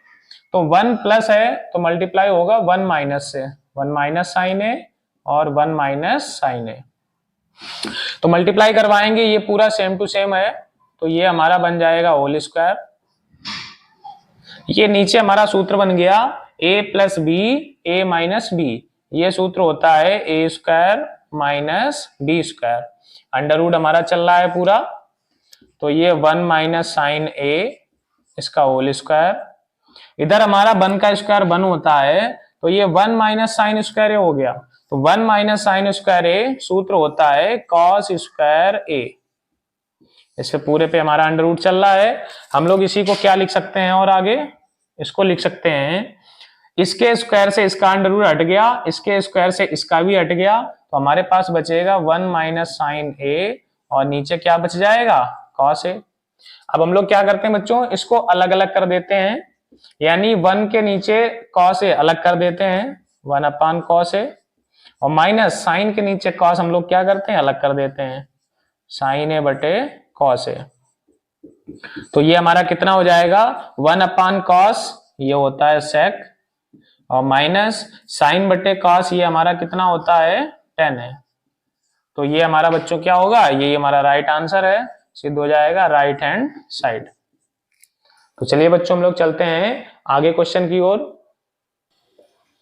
Speaker 1: तो 1 प्लस है तो मल्टीप्लाई होगा 1 माइनस से, 1 माइनस साइन ए और 1 माइनस साइन ए। तो मल्टीप्लाई करवाएंगे, ये पूरा सेम टू सेम है, तो ये हमारा बन जाएगा होल स्क्वायर। ये नीचे हमारा सूत्र बन गया a plus B A minus B, ये सूत्र होता है ए square minus B square. Under root हमारा चल रहा है पूरा, तो ये 1 माइनस साइन ए, इसका होल स्क्वायर। इधर हमारा 1 का स्क्वायर 1 होता है, तो ये 1 माइनस साइन स्क्वायर ए हो गया। तो 1 माइनस साइन स्क्वायर ए सूत्र होता है कॉस स्क्वायर ए। इससे पूरे पे हमारा अंडर रूट चल रहा है। हम लोग इसी को क्या लिख सकते हैं, और आगे इसको लिख सकते हैं, इसके स्क्वायर से इसका अंडर रूट हट गया, इसके स्क्वायर से इसका भी हट गया, तो हमारे पास बचेगा 1 माइनस साइन ए, और नीचे क्या बच जाएगा, कॉस ए। अब हम लोग क्या करते हैं बच्चों, इसको अलग अलग कर देते हैं, यानी 1 के नीचे कॉस ए अलग कर देते हैं, 1 अपान कॉस ए, और माइनस साइन के नीचे कॉस हम लोग क्या करते हैं, अलग कर देते हैं, साइन ए बटे कॉस ए। तो ये हमारा कितना हो जाएगा, 1 अपान कॉस, ये होता है सेक, और माइनस साइन बटे कॉस, ये हमारा कितना होता है, 10 है। तो ये हमारा बच्चों क्या होगा, ये हमारा राइट आंसर है, सिद्ध हो जाएगा राइट हैंड साइड। तो चलिए बच्चों हम लोग चलते हैं आगे क्वेश्चन की ओर।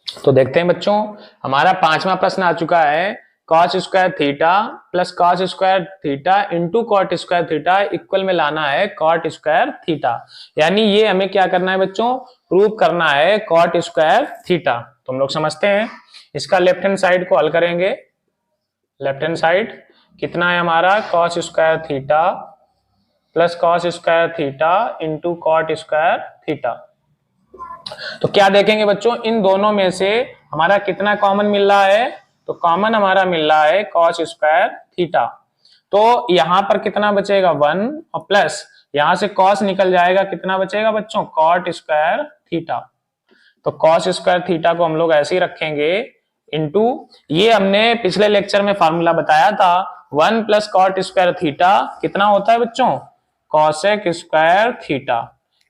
Speaker 1: तो देखते हैं बच्चों, हमारा 5वां प्रश्न आ चुका है, cos square theta plus cos square theta into cot square theta equal में लाना है कॉट स्क्वायर थीटा। यानी ये हमें क्या करना है बच्चों, प्रूव करना है कॉट स्क्वायर थीटा। तो हम लोग समझते हैं, इसका लेफ्ट हैंड साइड को हल करेंगे। लेफ्ट हैंड साइड कितना है हमारा, cos square theta plus cos square theta into cot square theta. तो क्या देखेंगे बच्चों, इन दोनों में से हमारा कितना कॉमन मिल रहा है, तो कॉमन हमारा मिल रहा है कॉस स्क्वायर थीटा। तो यहां पर कितना बचेगा 1, और प्लस यहां से कॉस निकल जाएगा, कितना बचेगा बच्चों, कॉट स्क्वायर थीटा। तो कॉस स्क्वायर थीटा को हम लोग ऐसे ही रखेंगे, इंटू ये हमने पिछले लेक्चर में फार्मूला बताया था, 1 प्लस कॉट स्क्वायर थीटा कितना होता है बच्चों, कॉसेक स्क्वायर थीटा।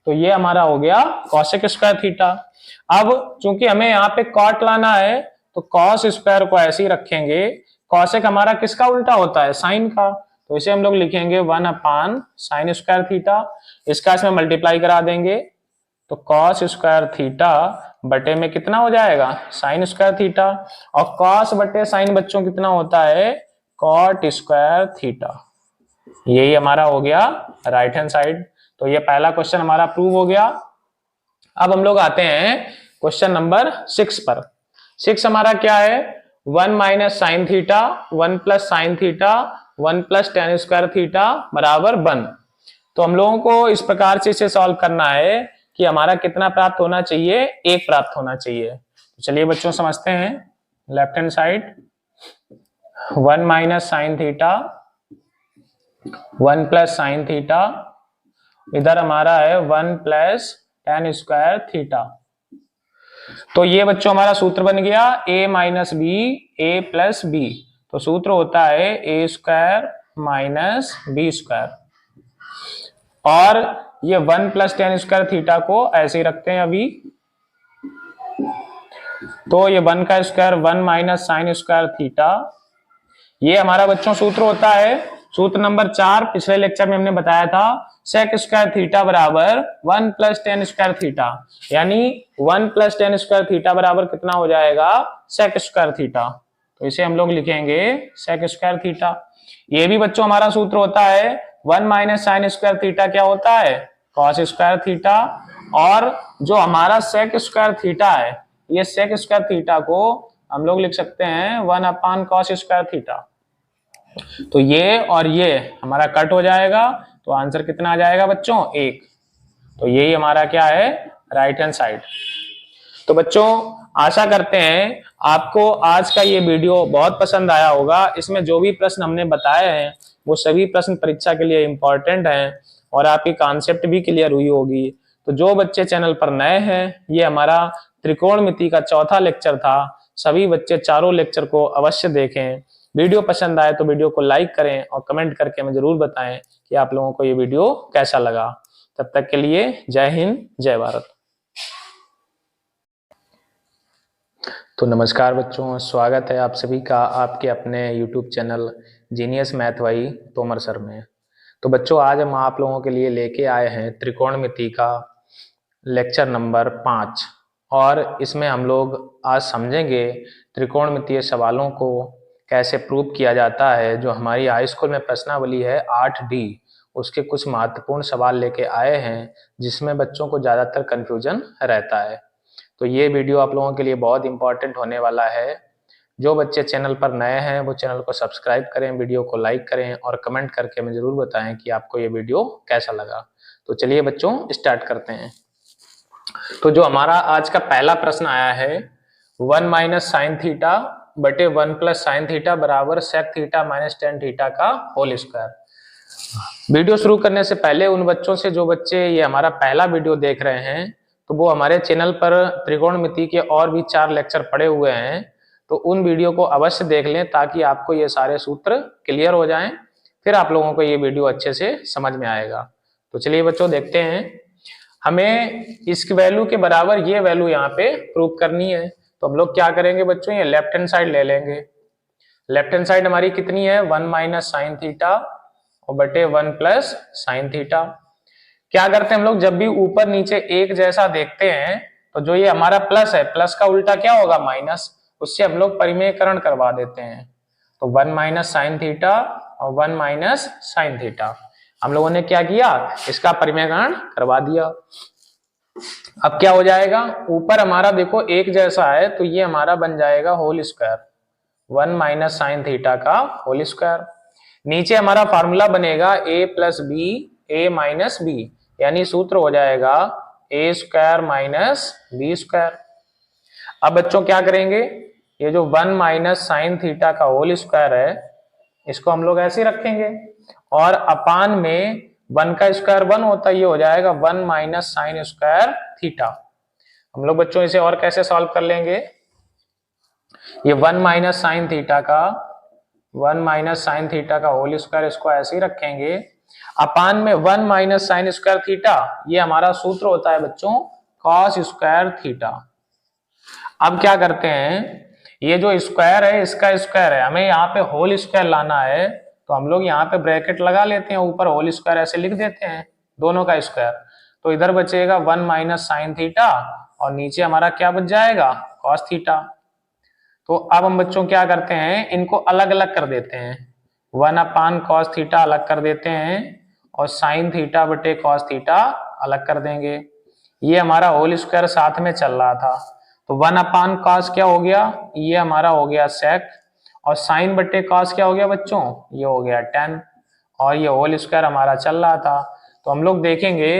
Speaker 1: तो ये हमारा हो गया कॉसेक स्क्वायर थीटा। अब चूंकि हमें यहाँ पे कॉट लाना है तो कॉस स्क्वायर को ऐसे ही रखेंगे। कॉसेक हमारा किसका उल्टा होता है, साइन का, तो इसे हम लोग लिखेंगे 1 अपान साइन स्क्वायर थीटा। इसका इसमें मल्टीप्लाई करा देंगे तो कॉस स्क्वायर थीटा बटे में कितना हो जाएगा, साइन स्क्वायर थीटा। और कॉस बटे साइन बच्चों कितना होता है, कॉट स्क्वायर थीटा। यही हमारा हो गया राइट हैंड साइड। तो ये पहला क्वेश्चन हमारा प्रूव हो गया। अब हम लोग आते हैं क्वेश्चन नंबर 6 पर। 6 हमारा क्या है, 1 minus sine theta 1 plus sine theta 1 plus ten square theta बराबर 1। तो हम लोगों को इस प्रकार से इसे सॉल्व करना है कि हमारा कितना प्राप्त होना चाहिए, 1 प्राप्त होना चाहिए। तो चलिए बच्चों समझते हैं। Left hand side 1 minus sine theta 1 plus sine theta, इधर हमारा है 1 प्लस टेन स्क्वायर थीटा। तो ये बच्चों हमारा सूत्र बन गया a minus b a plus b. तो सूत्र होता है ए स्क्वायर माइनस बी स्क्वायर। और ये 1 प्लस टेन स्क्वायर थीटा को ऐसे ही रखते हैं अभी। तो ये 1 का square 1 minus sine square theta, ये हमारा बच्चों सूत्र होता है। सूत्र नंबर 4 पिछले लेक्चर में हमने बताया था, सेक स्क्वायर थीटा बराबर 1 प्लस टेन स्क्वायर थीटा, यानी 1 प्लस टेन स्क्वायर थीटा बराबर कितना हो जाएगा, सेक स्क्वायर थीटा। तो इसे हम लोग लिखेंगे सेक स्क्वायर थीटा। ये भी बच्चों हमारा सूत्र होता है 1 माइनस साइन स्क्वायर थीटा क्या होता है, कॉस स्क्वायर थीटा। और जो हमारा सेक स्क्वायर थीटा है, ये सेक स्क्वायर थीटा को हम लोग लिख सकते हैं 1 अपान कॉस स्क्वायर थीटा। तो ये और ये हमारा कट हो जाएगा, तो आंसर कितना आ जाएगा बच्चों, 1। तो यही हमारा क्या है, राइट हैंड साइड। तो बच्चों आशा करते हैं आपको आज का ये वीडियो बहुत पसंद आया होगा। इसमें जो भी प्रश्न हमने बताए हैं वो सभी प्रश्न परीक्षा के लिए इंपॉर्टेंट हैं और आपकी कॉन्सेप्ट भी क्लियर हुई होगी। तो जो बच्चे चैनल पर नए हैं, ये हमारा त्रिकोणमिति का चौथा लेक्चर था। सभी बच्चे चारों लेक्चर को अवश्य देखें। वीडियो पसंद आए तो वीडियो को लाइक करें और कमेंट करके हमें जरूर बताएं कि आप लोगों को ये वीडियो कैसा लगा। तब तक के लिए जय हिंद, जय भारत। तो नमस्कार बच्चों, स्वागत है आप सभी का आपके अपने YouTube channel genius math Y Tomar sir में। तो बच्चों आज हम आप लोगों के लिए लेके आए हैं त्रिकोणमिति का लेक्चर नंबर 5 और इसमें हम लोग आज समझेंगे त्रिकोणमितीय सवालों को कैसे प्रूव किया जाता है। जो हमारी हाई स्कूल में प्रश्नावली है 8D, उसके कुछ महत्वपूर्ण सवाल लेके आए हैं जिसमें बच्चों को ज्यादातर कंफ्यूजन रहता है। तो ये वीडियो आप लोगों के लिए बहुत इंपॉर्टेंट होने वाला है। जो बच्चे चैनल पर नए हैं वो चैनल को सब्सक्राइब करें, वीडियो को लाइक करें और कमेंट करके हमें जरूर बताएं कि आपको ये वीडियो कैसा लगा। तो चलिए बच्चों स्टार्ट करते हैं। तो जो हमारा आज का पहला प्रश्न आया है, 1 माइनस साइन थीटा बटे 1 प्लस साइन थीटा बराबर sec theta minus ten theta का होल स्क्वायर। वीडियो शुरू करने से पहले उन बच्चों से जो बच्चे ये हमारा पहला वीडियो देख रहे हैं, तो वो हमारे चैनल पर त्रिकोणमिति के और भी 4 लेक्चर पड़े हुए हैं, तो उन वीडियो को अवश्य देख लें ताकि आपको ये सारे सूत्र क्लियर हो जाएं। फिर आप लोगों को ये वीडियो अच्छे से समझ में आएगा। तो चलिए बच्चों देखते हैं। हमें इसकी वैल्यू के बराबर ये वैल्यू यहाँ पे प्रूव करनी है। तो हम लोग क्या करेंगे बच्चों, ये लेफ्ट हैंड साइड ले लेंगे। लेफ्ट हैंड साइड हमारी कितनी है, 1 माइनस साइन थीटा और बटे 1 प्लस साइन थीटा। क्या करते हैं हम लोग, जब भी ऊपर नीचे एक जैसा देखते हैं तो जो ये हमारा प्लस है, प्लस का उल्टा क्या होगा, माइनस, उससे हम लोग परिमेयकरण करवा देते हैं। तो 1 माइनस साइन थीटा और 1 माइनस साइन थीटा हम लोगों ने क्या किया, इसका परिमेयकरण करवा दिया। अब क्या हो जाएगा, ऊपर हमारा देखो एक जैसा है तो ये हमारा बन जाएगा whole square, 1 minus sine theta का होल स्क्वायर। नीचे हमारा फॉर्मूला बनेगा a plus B A minus b, यानी सूत्र हो जाएगा a square minus B square. अब बच्चों क्या करेंगे, ये जो 1 माइनस साइन थीटा का होल स्क्वायर है इसको हम लोग ऐसे रखेंगे और अपान में 1 का स्क्वायर 1 होता है, ये हो जाएगा 1 माइनस साइन स्क्वायर थीटा। हम लोग बच्चों इसे और कैसे सॉल्व कर लेंगे, ये 1 माइनस साइन थीटा का 1 माइनस साइन थीटा का होल स्क्वायर, इसको ऐसे ही रखेंगे, अपान में 1 माइनस साइन स्क्वायर थीटा, ये हमारा सूत्र होता है बच्चों कॉस स्क्वायर थीटा। अब क्या करते हैं, ये जो स्क्वायर है इसका स्क्वायर है, हमें यहाँ पे होल स्क्वायर लाना है, तो हम लोग यहाँ पे ब्रैकेट लगा लेते हैं, ऊपर होल स्क्वायर ऐसे लिख देते हैं दोनों का स्क्वायर। तो इधर बचेगा 1 माइनस साइन थीटा और नीचे हमारा क्या बच जाएगा कॉस थीटा। तो अब हम बच्चों क्या करते हैं, इनको अलग अलग कर देते हैं, 1 अपान कॉस थीटा अलग कर देते हैं और साइन थीटा बटे कॉस थीटा अलग कर देंगे। ये हमारा होल स्क्वायर साथ में चल रहा था, तो 1 अपान कॉस क्या हो गया, ये हमारा हो गया सेक, और साइन बटे कॉस क्या हो गया बच्चों, ये हो गया tan, और ये होल स्क्वायर हमारा चल रहा था। तो हम लोग देखेंगे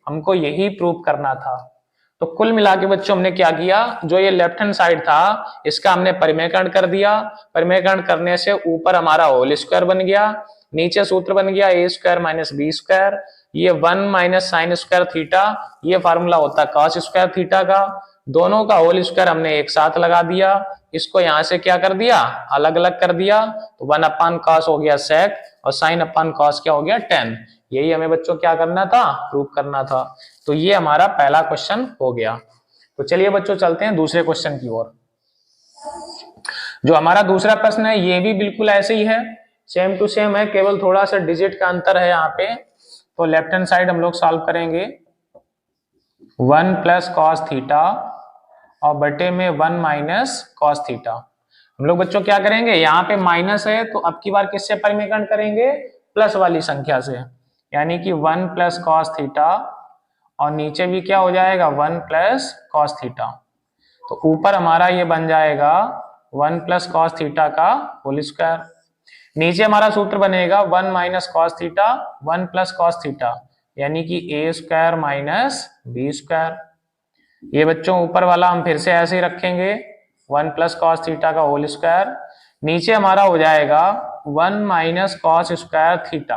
Speaker 1: हमको यही प्रूव करना था। तो कुल मिला के बच्चों हमने क्या किया, जो ये लेफ्ट हैंड साइड था इसका हमने परिमेयकरण कर दिया, परिमेयकरण करने से ऊपर हमारा होल स्क्वायर बन गया, नीचे सूत्र बन गया ए स्क्वायर माइनस बी स्क्वायर, ये 1 माइनस साइन स्क्वायर थीटा, ये फार्मूला होता है कॉस स्क्वायर थीटा का, दोनों का होल स्क्वायर हमने एक साथ लगा दिया, इसको यहां से क्या कर दिया अलग अलग कर दिया, तो 1 अपान कॉस हो गया सेक और साइन अपान कॉस क्या हो गया tan। यही हमें बच्चों क्या करना था, प्रूव करना था। तो ये हमारा पहला क्वेश्चन हो गया। तो चलिए बच्चों चलते हैं दूसरे क्वेश्चन की ओर। जो हमारा दूसरा प्रश्न है ये भी बिल्कुल ऐसे ही है, सेम टू सेम है, केवल थोड़ा सा डिजिट का अंतर है यहाँ पे। तो लेफ्ट हैंड साइड हम लोग सॉल्व करेंगे, 1 प्लस कॉस थीटा और बटे में 1 माइनस कॉस थीटा। हम लोग बच्चों क्या करेंगे, यहाँ पे माइनस है तो अब की बार किससे परिमेयकरण करेंगे, प्लस वाली संख्या से, यानी कि 1 प्लस कॉस थीटा और नीचे भी क्या हो जाएगा 1 प्लस कॉस थीटा। तो ऊपर हमारा ये बन जाएगा 1 प्लस कॉस थीटा का होल स्क्वायर, नीचे हमारा सूत्र बनेगा 1 minus cos theta 1 plus cos theta, यानी कि ए स्क्वायर माइनस बी स्क्वायर। ये बच्चों ऊपर वाला हम फिर से ऐसे ही रखेंगे 1 प्लस कॉस थीटा का होल स्क्वायर, नीचे हमारा हो जाएगा 1 माइनस कॉस स्क्वायर थीटा,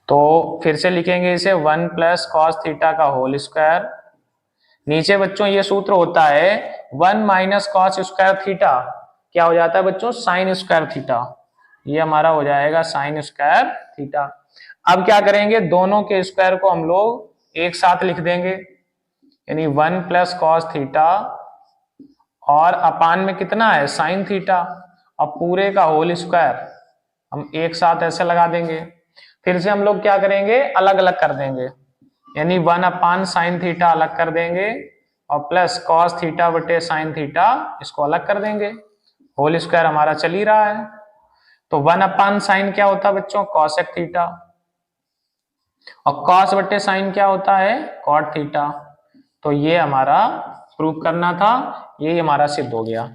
Speaker 1: तो फिर से लिखेंगे इसे 1 प्लस कॉस थीटा का होल स्क्वायर, नीचे बच्चों ये सूत्र होता है 1 माइनस कॉस स्क्वायर थीटा क्या हो जाता है बच्चों साइन स्क्वायर थीटा, ये हमारा हो जाएगा साइन स्क्वायर थीटा। अब क्या करेंगे, दोनों के स्क्वायर को हम लोग एक साथ लिख देंगे, यानी 1 प्लस कॉस थीटा और अपान में कितना है साइन थीटा और पूरे का होल स्क्वायर हम एक साथ ऐसे लगा देंगे। फिर से हम लोग क्या करेंगे अलग अलग कर देंगे, यानी 1 अपान साइन थीटा अलग कर देंगे और प्लस कॉस थीटा बटे साइन थीटा इसको अलग कर देंगे, होल स्क्वायर हमारा चल ही रहा है। तो 1 अपान साइन क्या होता है बच्चों कॉसेक थीटा और कॉस बटे साइन क्या होता है कॉट थीटा। तो ये हमारा प्रूव करना था, ये हमारा सिद्ध हो गया।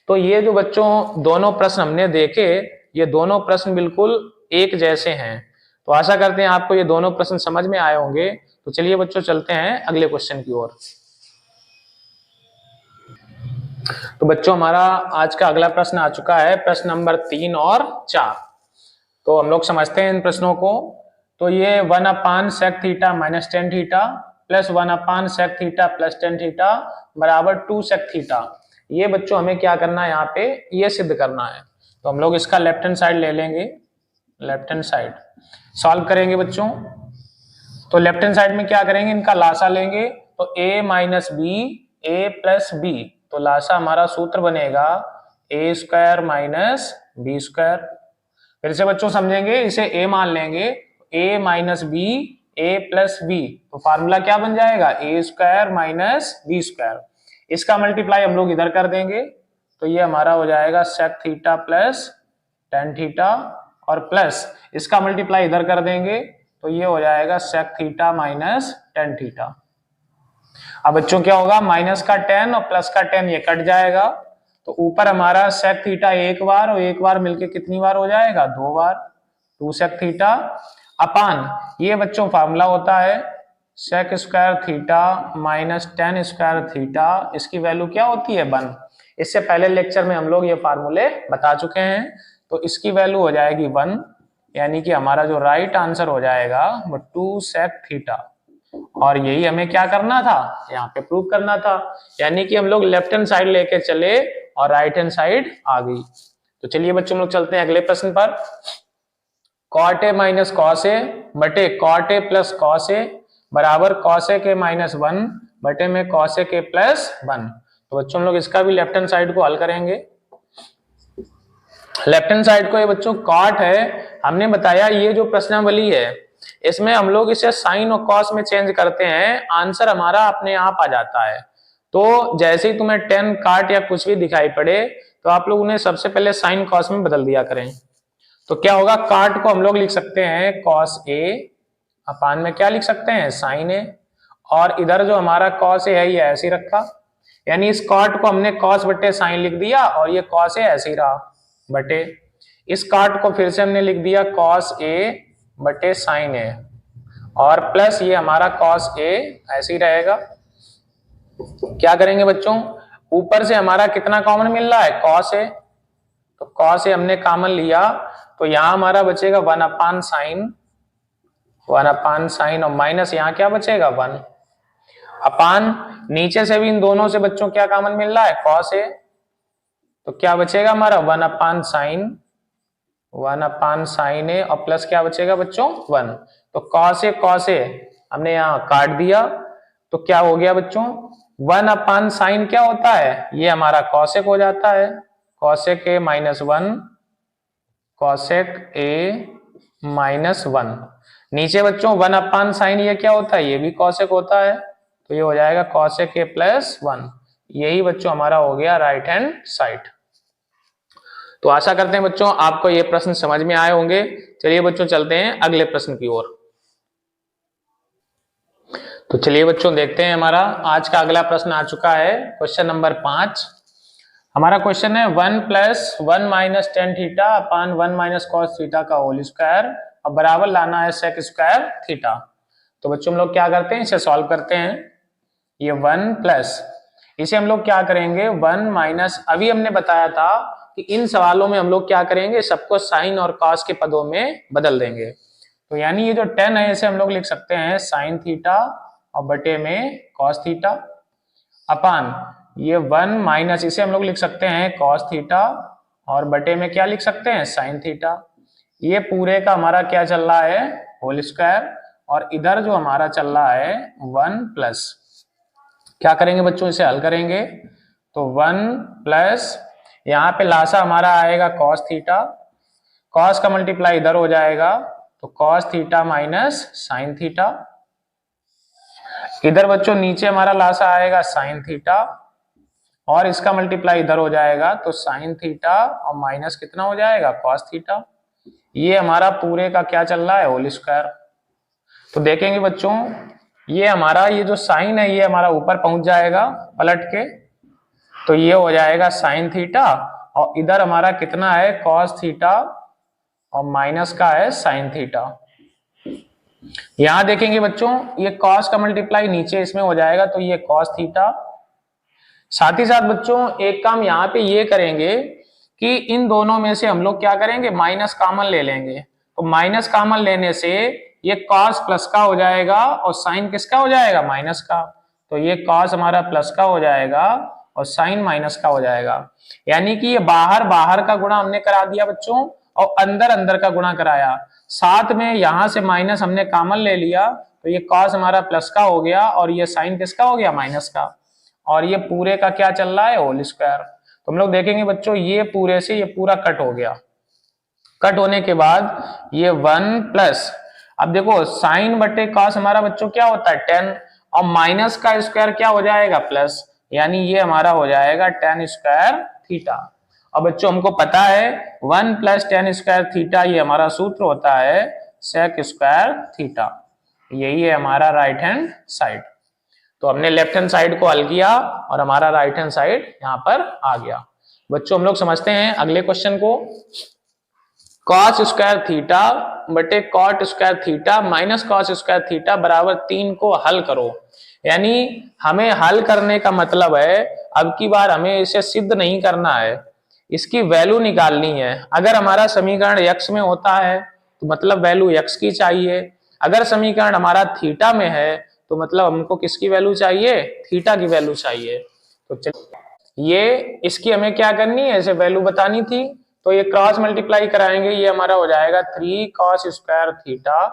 Speaker 1: तो ये जो बच्चों दोनों प्रश्न हमने देखे, ये दोनों प्रश्न बिल्कुल एक जैसे हैं। तो आशा करते हैं आपको ये दोनों प्रश्न समझ में आए होंगे। तो चलिए बच्चों चलते हैं अगले क्वेश्चन की ओर। तो बच्चों हमारा आज का अगला प्रश्न आ चुका है, प्रश्न नंबर 3 और 4। तो हम लोग समझते हैं इन प्रश्नों को। तो ये 1 upon sec theta minus ten theta plus 1 upon sec theta plus ten theta बराबर 2 सेक थीटा, ये बच्चों हमें क्या करना है यहाँ पे ये सिद्ध करना है। तो हम लोग इसका लेफ्ट हैंड साइड ले लेंगे, लेफ्ट हैंड साइड सॉल्व करेंगे बच्चों। तो लेफ्ट हैंड साइड में क्या करेंगे, इनका लासा लेंगे, तो a minus b a plus b, तो लासा हमारा सूत्र बनेगा a square minus B square. फिर से बच्चों समझेंगे, इसे a मान लेंगे, a minus b a plus b, तो फार्मूला क्या बन जाएगा a square minus B square. इसका मल्टीप्लाई हम लोग इधर कर देंगे, तो ये हमारा हो जाएगा sec theta plus ten theta और प्लस इसका मल्टीप्लाई इधर कर देंगे, तो ये हो जाएगा sec theta minus ten theta. अब बच्चों क्या होगा, माइनस का टेन और प्लस का टेन ये कट जाएगा, तो ऊपर हमारा सेक थीटा एक बार और एक बार मिलके कितनी बार हो जाएगा, दो बार, 2 सेक थीटा अपान ये बच्चों फार्मूला होता है sec square theta minus tan square theta, इसकी वैल्यू क्या होती है 1। इससे पहले लेक्चर में हम लोग ये फार्मूले बता चुके हैं, तो इसकी वैल्यू हो जाएगी 1, यानी कि हमारा जो राइट आंसर हो जाएगा वो 2 सेक थीटा। और यही हमें क्या करना था, यहाँ पे प्रूव करना था, यानी कि हम लोग लेफ्ट हैंड साइड लेके चले और राइट हैंड साइड आ गई। तो चलिए बच्चों हम लोग चलते हैं अगले प्रश्न पर। Cot A minus cos A बटे cot A plus cos A बराबर कॉस ए के माइनस 1 बटे में कॉस ए के प्लस 1। तो बच्चों हम लोग इसका भी लेफ्ट हैंड साइड को हल करेंगे। लेफ्ट हैंड साइड को ये बच्चों कॉट है, हमने बताया ये जो प्रश्नावली है इसमें हम लोग इसे साइन और कॉस में चेंज करते हैं, आंसर हमारा अपने आप आ जाता है। तो जैसे ही तुम्हें टेन काट या कुछ भी दिखाई पड़े तो आप लोग उन्हें सबसे पहले साइन कॉस में बदल दिया करें। तो क्या होगा, काट को हम लोग लिख सकते हैं कॉस ए अपान में क्या लिख सकते हैं साइन ए, और इधर जो हमारा कॉस ए है ये ऐसे ही रखा, यानी इस कॉट को हमने कॉस बटे साइन लिख दिया और ये कॉस ए ऐसे ही रहा बटे इस काट को फिर से हमने लिख दिया कॉस ए बटे साइन ए और प्लस ये हमारा कॉस ए ऐसे ही रहेगा। क्या करेंगे बच्चों, ऊपर से हमारा कितना कॉमन मिल रहा है कॉस ए, तो कॉस ए हमने कॉमन लिया तो यहां हमारा बचेगा 1 अपान साइन और माइनस यहाँ क्या बचेगा 1 अपान, नीचे से भी इन दोनों से बच्चों क्या कॉमन मिल रहा है कॉस ए, तो क्या बचेगा हमारा 1 अपान साइन ए और प्लस क्या बचेगा बच्चों 1। तो कॉस ए हमने यहाँ काट दिया तो क्या हो गया बच्चों 1 अपान साइन क्या होता है, ये हमारा कॉसेक हो जाता है, कॉसेक ए माइनस 1 कॉसेक ए माइनस 1। नीचे बच्चों 1 अपान साइन ये क्या होता है, ये भी कॉसेक होता है, तो ये हो जाएगा कॉसेक ए प्लस 1। यही बच्चों हमारा हो गया राइट हैंड साइड। तो आशा करते हैं बच्चों आपको ये प्रश्न समझ में आए होंगे। चलिए बच्चों चलते हैं अगले प्रश्न की ओर। तो चलिए बच्चों देखते हैं हमारा आज का अगला प्रश्न आ चुका है, क्वेश्चन नंबर 5। हमारा क्वेश्चन है 1 plus 1 minus tan theta upon 1 minus cos theta का होल स्क्वायर और बराबर लाना है सेक स्क्वायर थीटा। तो बच्चों हम लोग क्या करते हैं, इसे सॉल्व करते हैं। ये 1 प्लस इसे हम लोग क्या करेंगे 1 माइनस, अभी हमने बताया था कि इन सवालों में हम लोग क्या करेंगे सबको साइन और कॉस के पदों में बदल देंगे। तो यानी ये जो 10 है इसे हम लोग लिख सकते हैं साइन थीटा और बटे में कॉस थीटा अपान ये 1 माइनस इसे हम लोग लिख सकते हैं कॉस थीटा और बटे में क्या लिख सकते हैं साइन थीटा। ये पूरे का हमारा क्या चल रहा है होल स्क्वायर और इधर जो हमारा चल रहा है 1 प्लस, क्या करेंगे बच्चों इसे हल करेंगे तो 1 प्लस यहाँ पे लासा हमारा आएगा कॉस थीटा, कॉस का मल्टीप्लाई इधर हो जाएगा तो cos theta minus sine theta, इधर बच्चों नीचे हमारा लासा आएगा साइन थीटा और इसका मल्टीप्लाई इधर हो जाएगा तो साइन थीटा और माइनस कितना हो जाएगा कॉस थीटा। ये हमारा पूरे का क्या चल रहा है होल स्क्वायर। तो देखेंगे बच्चों ये हमारा ये जो साइन है ये हमारा ऊपर पहुंच जाएगा पलट के, तो ये हो जाएगा साइन थीटा और इधर हमारा कितना है कॉस थीटा और माइनस का है साइन थीटा। यहां देखेंगे बच्चों ये कॉस का मल्टीप्लाई नीचे इसमें हो जाएगा तो ये कॉस थीटा। साथ ही साथ बच्चों एक काम यहाँ पे ये करेंगे कि इन दोनों में से हम लोग क्या करेंगे माइनस कॉमन ले लेंगे, तो माइनस कॉमन लेने से ये कॉस प्लस का हो जाएगा और साइन किसका हो जाएगा माइनस का, तो ये कॉस हमारा प्लस का हो जाएगा और साइन माइनस का हो जाएगा। यानी कि ये बाहर बाहर का गुणा हमने करा दिया बच्चों और अंदर अंदर का गुणा कराया, साथ में यहां से माइनस हमने कॉमन ले लिया तो ये कॉस हमारा प्लस का हो गया और ये साइन किसका हो गया माइनस का, और ये पूरे का क्या चल रहा है होल स्क्वायर। तो हम लोग देखेंगे बच्चों ये पूरे से ये पूरा कट हो गया, कट होने के बाद ये 1 प्लस, अब देखो साइन बटे कॉस हमारा बच्चों क्या होता है 10 और माइनस का स्क्वायर क्या हो जाएगा प्लस, यानी ये हमारा हो जाएगा tan स्क्वायर थीटा। अब बच्चों हमको पता है 1 प्लस tan स्क्वायर थीटा ये हमारा सूत्र होता है सेक स्क्वायर थीटा, यही है हमारा राइट हैंड साइड। तो हमने लेफ्ट हैंड साइड को हल किया और हमारा राइट हैंड साइड यहाँ पर आ गया। बच्चों हम लोग समझते हैं अगले क्वेश्चन को। कॉस स्क्वायर थीटा बटे cot square theta minus cos square theta बराबर 3 को हल करो। यानी हमें हल करने का मतलब है अब की बार हमें इसे सिद्ध नहीं करना है, इसकी वैल्यू निकालनी है। अगर हमारा समीकरण x में होता है तो मतलब वैल्यू x की चाहिए, अगर समीकरण हमारा थीटा में है तो मतलब हमको किसकी वैल्यू चाहिए थीटा की वैल्यू चाहिए। तो चलिए ये इसकी हमें क्या करनी है, इसे वैल्यू बतानी थी, तो ये क्रॉस मल्टीप्लाई कराएंगे, ये हमारा हो जाएगा 3 cos स्क्वायर थीटा,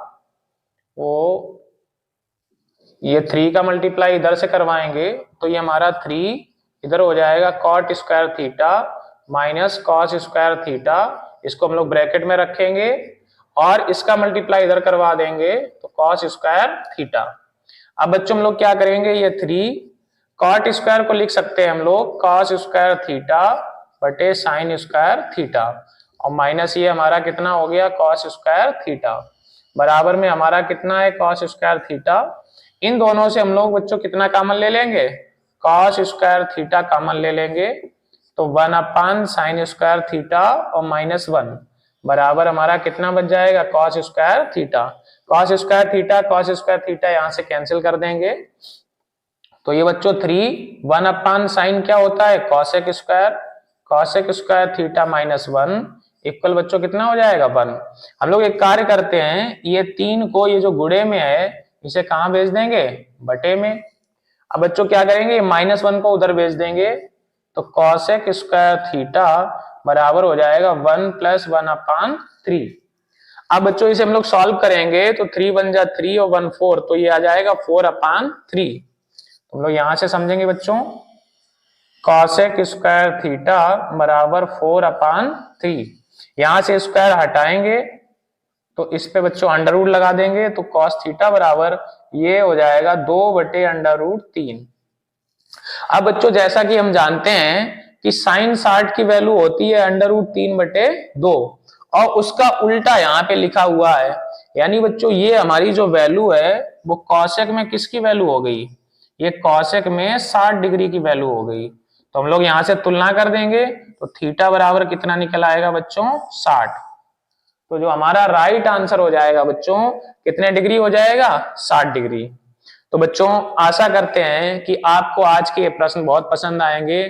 Speaker 1: वो ये 3 का मल्टीप्लाई इधर से करवाएंगे तो ये हमारा 3 इधर हो जाएगा cot square theta minus cos square theta, इसको हम लोग ब्रैकेट में रखेंगे और इसका मल्टीप्लाई इधर करवा देंगे तो cos स्क्वायर थीटा। अब बच्चों हम लोग क्या करेंगे, ये 3 cot स्क्वायर को लिख सकते हैं हम लोग cos स्क्वायर थीटा बटे sin स्क्वायर थीटा, और माइनस ये हमारा कितना हो गया cos स्क्वायर थीटा, बराबर में हमारा कितना है cos स्क्वायर थीटा। इन दोनों से हम लोग बच्चों कितना कॉमन ले लेंगे, cos स्क्वायर थीटा कॉमन ले लेंगे, तो 1 अपान साइन स्क्वायर थीटा और -1 बराबर हमारा कितना बच जाएगा cos square theta. cos square theta यहाँ से कैंसिल कर देंगे, तो ये बच्चों 3 1 अपान साइन क्या होता है cosec स्क्वायर थीटा -1 इक्वल बच्चों कितना हो जाएगा 1। हम लोग एक कार्य करते हैं, ये 3 को ये जो गुणे में है इसे कहाँ भेज देंगे, बटे में। अब बच्चों क्या करेंगे, -1 को उधर भेज देंगे, तो cosec स्क्वायर थीटा बराबर हो जाएगा 1 + 1/3। अब बच्चों इसे हम लोग सॉल्व करेंगे तो 3 बन जा 3 और 1 4, तो ये आ जाएगा 4/3। हम लोग यहां से समझेंगे बच्चों, cosec स्क्वायर थीटा बराबर 4/3, यहां से स्क्वायर हटाएंगे तो इस पे बच्चों अंडर रूट लगा देंगे, तो cos थीटा बराबर ये हो जाएगा 2/√3। अब बच्चों जैसा कि हम जानते हैं कि sin 60 की वैल्यू होती है √3/2, और उसका उल्टा यहाँ पे लिखा हुआ है, यानी बच्चों ये हमारी जो वैल्यू है वो cosec में किसकी वैल्यू हो गई, ये cosec में 60 डिग्री की वैल्यू हो गई। तो हम लोग यहाँ से तुलना कर देंगे तो थीटा बराबर कितना निकल आएगा बच्चों 60। तो जो हमारा राइट आंसर हो जाएगा बच्चों कितने डिग्री हो जाएगा 60 डिग्री। तो बच्चों आशा करते हैं कि आपको आज के ये प्रश्न बहुत पसंद आएंगे।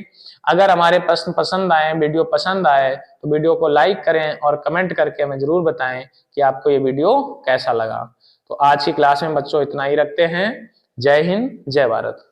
Speaker 1: अगर हमारे प्रश्न पसंद आए, वीडियो पसंद आए तो वीडियो को लाइक करें और कमेंट करके हमें जरूर बताएं कि आपको ये वीडियो कैसा लगा। तो आज की क्लास में बच्चों इतना ही रखते हैं। जय हिंद, जय भारत।